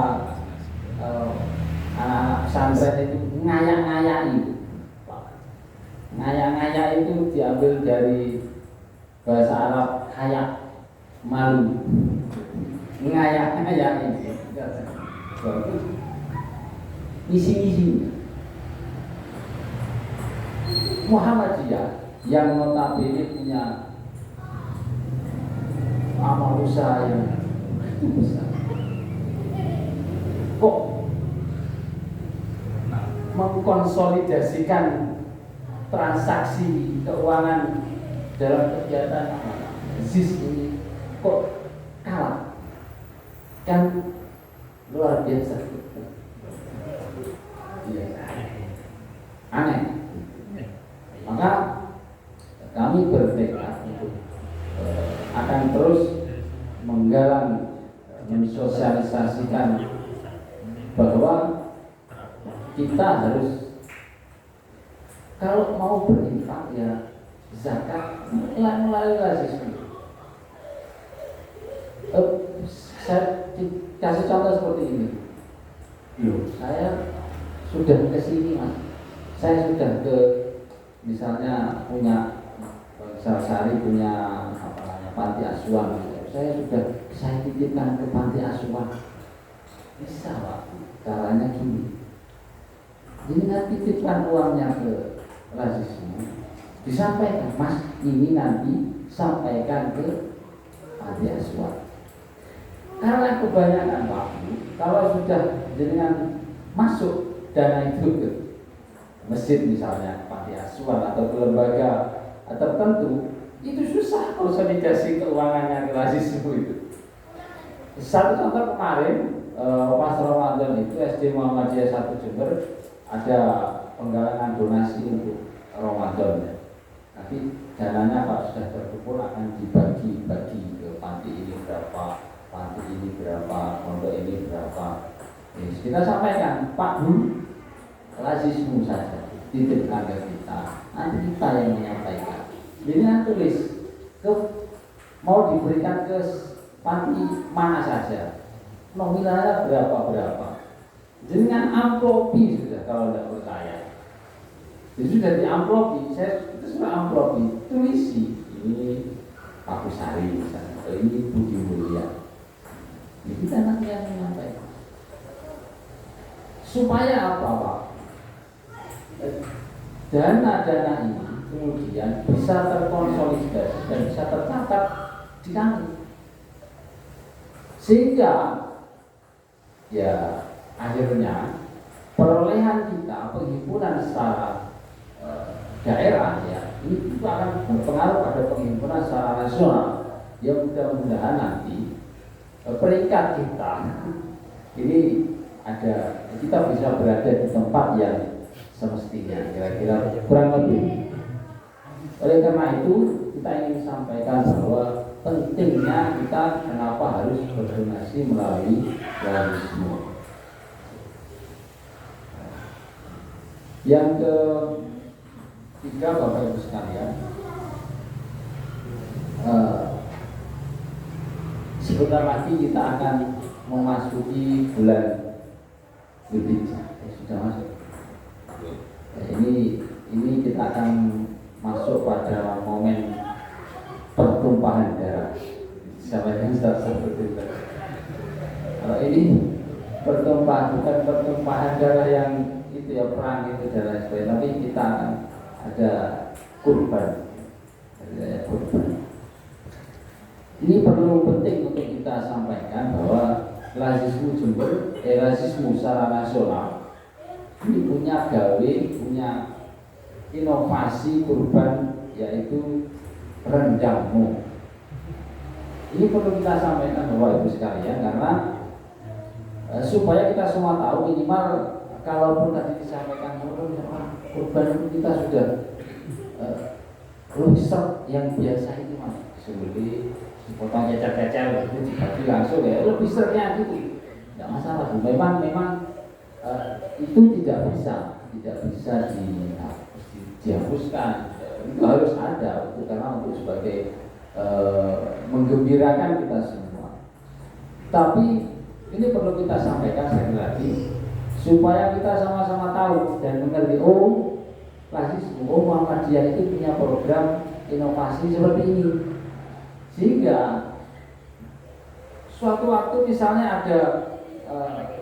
anak-anak pesantren itu ngayak-ngayak itu diambil dari bahasa Arab kayak malu. Ngayak-ngayak ini misi-misi Muhammadiyah yang notabene punya amal usaha yang begitu besar, kok mengkonsolidasikan transaksi keuangan dalam kegiatan ZIS ini kok kalah? Kan luar biasa, aneh. Maka kami bertekad untuk akan terus menggalang, mensosialisasikan bahwa kita harus Kalau mau berinfak ya zakat melalui rasisme. Saya kasih contoh seperti ini. Loh, saya sudah ke sini mas. Saya sudah ke misalnya punya Sari punya apa namanya panti asuhan. Saya titipkan ke panti asuhan. Bisa pak. Caranya gini. Jadi titipkan uangnya ke rasisme. Disampaikan, mas ini nanti sampaikan ke panti asuhan. Karena kebanyakan waktu kalau sudah jenengan masuk dana itu ke masjid misalnya panti asuhan atau ke lembaga tertentu, itu susah konsolidasi keuangannya ke rasisme itu. Satu contoh kemarin pas Ramadan itu SD Muhammadiyah 1 Jember ada penggalangan donasi untuk Ramadan. Tapi dananya Pak sudah terkumpul akan dibagi-bagi ke panti ini berapa, panti ini berapa, pondok ini berapa. Kita sampaikan, Pak Bu, rasisme saja, titipkan ke kita, nanti kita yang menyampaikan. Jadi tulis mau diberikan ke panti mana saja, nominalnya berapa. Jangan amplopi sudah kalau tidak percaya. Jadi sudah diamplopi, saya itu sudah amplopi, tulisi ini Pak Pusari misalnya, ini Budi Mulia. Jadi kita nanti yang menyampaikan. Supaya apa Pak? Dana-dana ini kemudian bisa terkonsolidasi dan bisa tercatat di kami. Sehingga ya akhirnya perolehan kita, penghimpunan secara daerah ya ini juga akan berpengaruh pada penghimpunan secara nasional yang mudah-mudahan nanti peringkat kita ini ada, kita bisa berada di tempat yang semestinya kira-kira kurang lebih. Oleh karena itu kita ingin sampaikan bahwa pentingnya kita kenapa harus berdonasi melalui rasisme. Yang ketiga Bapak Ibu sekalian, sebentar lagi kita akan memasuki bulan Dzulhijjah. Sudah masuk. Ini kita akan masuk pada momen pertumpahan darah. Sampaikan seperti itu. Kalau ini pertumpahan, bukan pertumpahan darah yang itu ya perang itu dan lain sebagainya, tapi kita akan ada kurban. Ini perlu penting untuk kita sampaikan bahwa rasisme Jember, rasisme secara nasional ini punya gawe, punya inovasi kurban yaitu rendangmu. Ini perlu kita sampaikan Bapak Ibu sekalian karena supaya kita semua tahu minimal kalaupun tadi disampaikan kurban kita sudah riset yang biasa itu mas, sembelih, potong cecer-cecer itu dibagi langsung ya, lebih sernya gitu, tidak masalah. Memang itu tidak bisa dihapuskan, itu harus ada karena untuk sebagai menggembirakan kita semua. Tapi ini perlu kita sampaikan sekali lagi supaya kita sama-sama tahu dan mengerti, Muhammadiyah itu punya program inovasi seperti ini, sehingga suatu waktu misalnya ada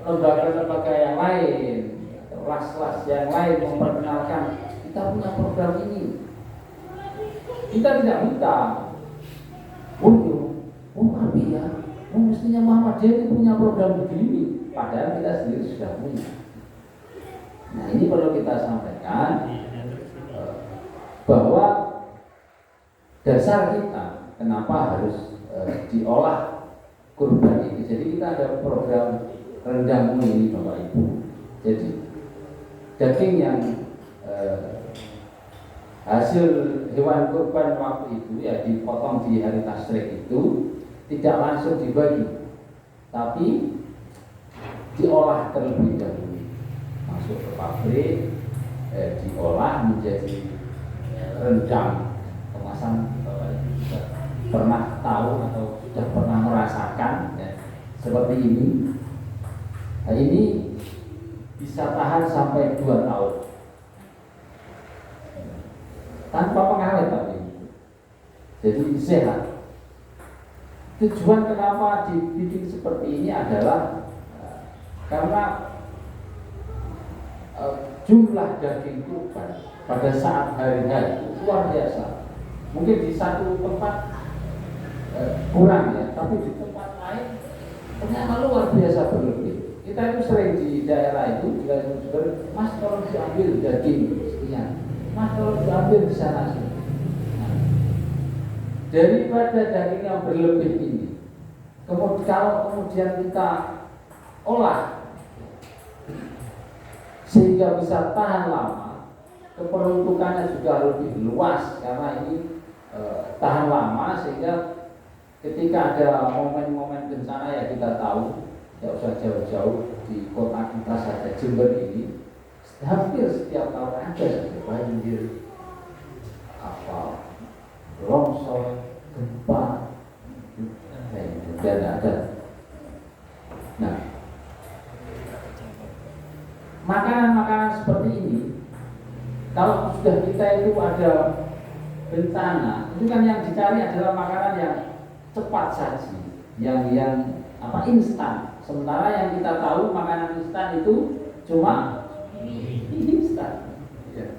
lembaga-lembaga yang lain atau las-las yang lain memperkenalkan kita punya program ini, kita tidak minta tapi ya mestinya Muhammadiyah itu punya program begini, padahal kita sendiri sudah punya. Nah ini perlu kita sampaikan bahwa dasar kita kenapa harus diolah kurban ini. Jadi kita ada program rendangmu ini Bapak Ibu. Jadi daging yang hasil hewan kurban waktu itu ya dipotong di hari tasyrik itu tidak langsung dibagi, tapi diolah terlebih dahulu, masuk ke pabrik, diolah menjadi rendang kemasan. Bapak Ibu juga pernah tahu atau sudah pernah merasakan ya, seperti ini. Nah, ini bisa tahan sampai 2 tahun tanpa pengawet, Pak Ibu. Jadi sehat. Tujuan kenapa dibikin seperti ini adalah karena jumlah daging kurban pada saat hari H itu luar biasa. Mungkin di satu tempat kurang ya, tapi di tempat lain ternyata luar biasa berlebih. Kita itu sering di daerah itu juga Mas tolong diambil daging sekian, Mas tolong diambil di sana sih. Nah, daripada daging yang berlebih ini, kalau kemudian kita olah sehingga bisa tahan lama, keperuntukannya juga lebih luas karena ini tahan lama, sehingga ketika ada momen-momen bencana ya kita tahu, tidak usah jauh-jauh di kota kita saja Jember ini hampir setiap tahun ada banjir, longsor, gempa, dan ada. Nah, makanan-makanan seperti ini, kalau sudah kita itu ada bencana, itu kan yang dicari adalah makanan yang cepat saji, yang instan. Sementara yang kita tahu makanan instan itu cuma instan. Ya.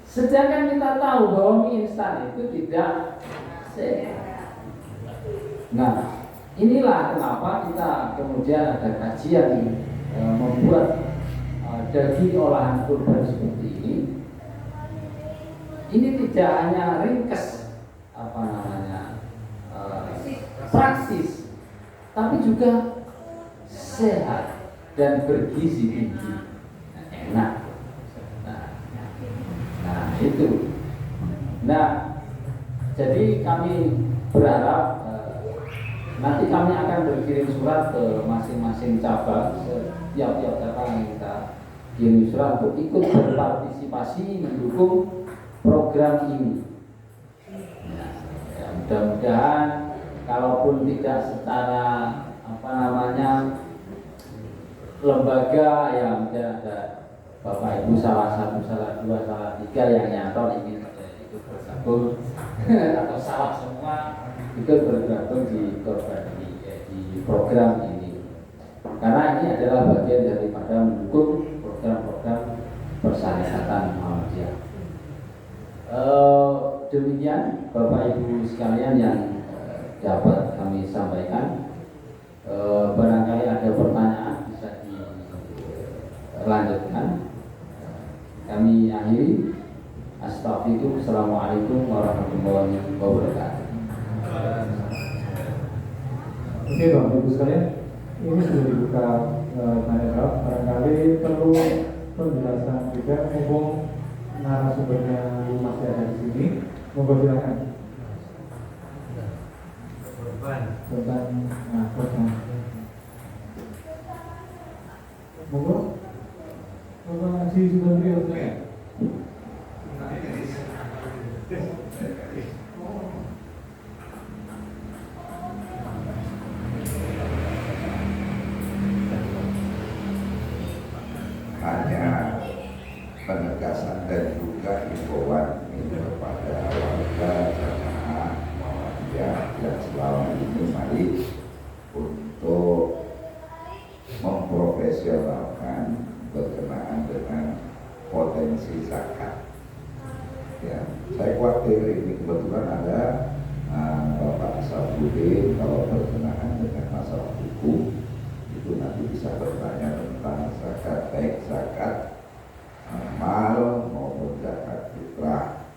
Sedangkan kita tahu bahwa mie instan itu tidak sehat. Nah, inilah kenapa kita kemudian ada kajian membuat daging olahan kurban seperti ini. Ini tidak hanya ringkes praktis, tapi juga sehat dan bergizi tinggi, enak. Nah itu. Nah, jadi kami berharap nanti kami akan berkirim surat ke masing-masing cabang, setiap cabang yang kita kirim surat untuk ikut berpartisipasi mendukung program ini. Ya, mudah-mudahan kalaupun tidak secara lembaga ya, mungkin ada Bapak Ibu salah 1, salah 2, salah 3 yang nyator ingin ikut bergabung atau salah semua ikut bergabung di program ini, karena ini adalah bagian daripada mendukung program-program persyaratan Muhammadiyah. Demikian Bapak Ibu sekalian yang dapat kami sampaikan. Barangkali ada pertanyaan bisa dilanjutkan. Kami akhiri. Astagfirullah. Assalamualaikum warahmatullahi wabarakatuh. Oke Bapak Ibu sekalian, ini sudah dibuka tanya jawab. Barangkali perlu penjelasan juga, mumpung narasumbernya masih ada di sini. Monggo silakan. Korban, monggo. Bapak Haji Subandri ya. Hanya penegasan dan juga himbauan ini kepada warga jamaah Muhammadiyah yang selama ini mari untuk memprofesionalkan berkenaan dengan potensi zakat. Ya, saya khawatir ini kebetulan ada Bapak Sabudin, kalau berkenaan dengan masalah hukum itu nanti bisa bertanya tentang zakat, baik zakat mal maupun zakat fitrah.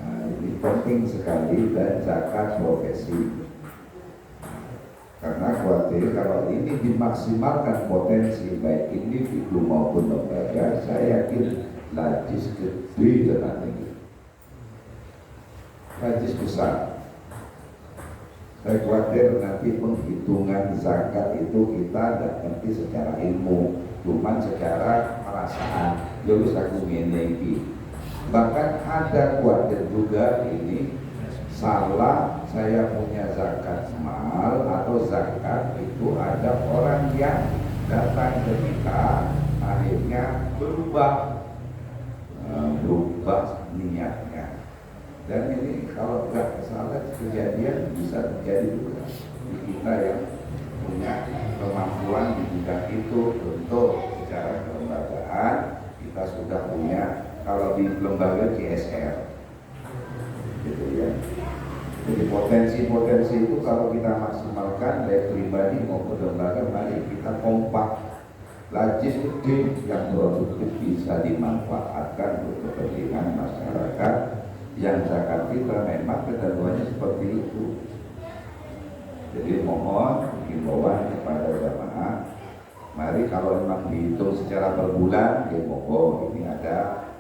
Ini penting sekali, dan zakat profesi. Karena khawatir kalau ini dimaksimalkan potensi baik individu maupun lembaga, saya yakin lajis gede dan tinggi, lajis besar. Saya khawatir nanti penghitungan zakat itu kita tidak ngerti secara ilmu, cuma secara perasaan Yunus aku ngene iki. Bahkan ada khawatir juga ini salah saya punya zakat mal atau zakat itu ada orang yang datang ke kita akhirnya berubah niatnya. Dan ini kalau nggak salah kejadian bisa terjadi juga di kita yang punya kemampuan di bidang itu. Untuk secara kelembagaan kita sudah punya, kalau di lembaga CSR gitu ya. Jadi potensi-potensi itu kalau kita maksimalkan baik pribadi maupun lembaga, mari kita kompak. Lajis gede yang produktif bisa dimanfaatkan untuk kepentingan masyarakat yang zakat fitrah memang ketentuannya seperti itu. Jadi mohon himbauan kepada jamaah, mari kalau memang dihitung secara per bulan, ya monggo ini ada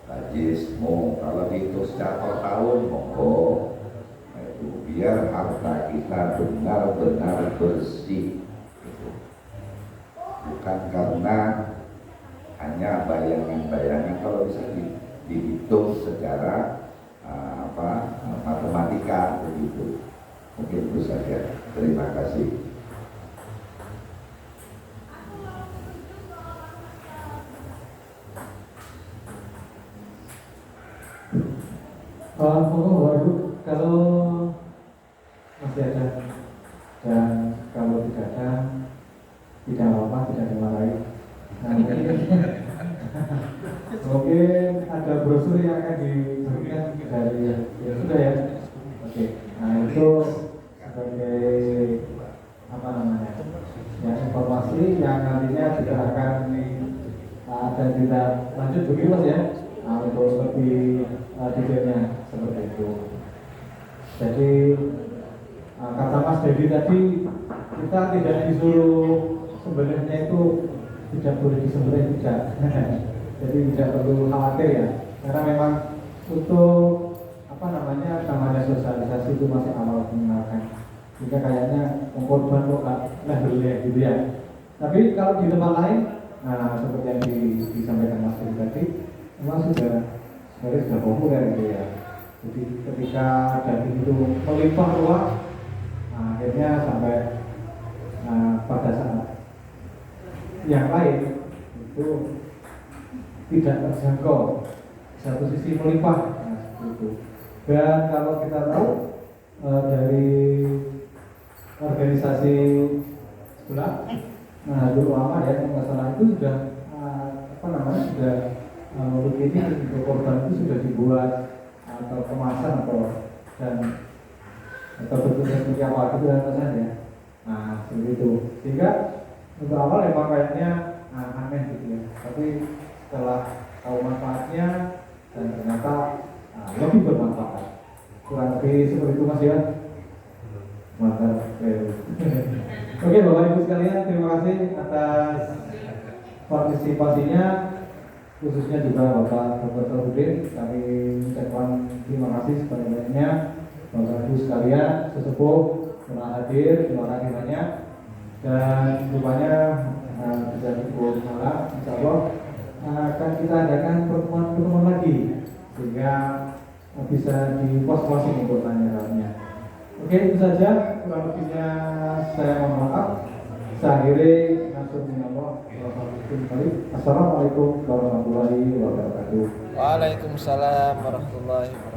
lajis. Kalau dihitung secara per tahun, monggo. Itu biar harta kita benar-benar bersih. Bukan karena hanya bayangan-bayangan, kalau bisa dihitung secara matematika begitu. Mungkin itu saja. Terima kasih. Kalau masih ada dan kalau tidak ada, tidak apa-apa, tidak dimarahi. Nah, mungkin ada brosur yang akan diberikan dari ya sudah ya. Oke. Nah itu sebagai apa namanya? Ya, informasi yang nantinya juga akan ada kita lanjut begitu Mas ya. Nah, untuk lebih detailnya seperti itu. Jadi kata Mas Dedi tadi, kita tidak disuruh sebenarnya itu tidak boleh disembelih, tidak. Jadi tidak perlu khawatir ya, karena memang untuk namanya sosialisasi itu masih awal mengenalkan. Jika kayaknya korban kok nggak boleh gitu ya. Tapi kalau di tempat lain, nah seperti yang disampaikan Mas Dedi tadi, memang sebenarnya sudah populer gitu ya. Jadi ketika daging itu melimpah ruah, nah, akhirnya sampai pada saat yang lain itu tidak terjangkau, satu sisi melimpah, nah, itu. Dan kalau kita tahu dari organisasi sebelah, nah dulu lama ya yang masalah itu sudah sudah ini untuk korban itu sudah dibuat atau kemasan atau bentuknya seperti apa gitu ya saja. Nah seperti itu, sehingga untuk awal memang kayaknya aneh gitu ya, tapi setelah tahu manfaatnya dan ternyata lebih bermanfaat. Kurang lebih seperti itu Mas ya. Mantap. Oke Bapak Ibu sekalian, terima kasih atas partisipasinya, khususnya juga Bapak Dr. Taufudin. Kami ucapkan terima kasih sebanyak-banyaknya. Bapak Ibu sekalian, sesepuh telah hadir, terima kasih banyak. Dan rupanya bisa dipukul malam, insya Allah akan kita adakan pertemuan lagi sehingga bisa di pos-pos ini untuk tanya-tanya. Oke, itu saja, kurang lebihnya saya mohon maaf. Saya akhiri. Assalamualaikum warahmatullahi wabarakatuh. Waalaikumsalam warahmatullahi wabarakatuh.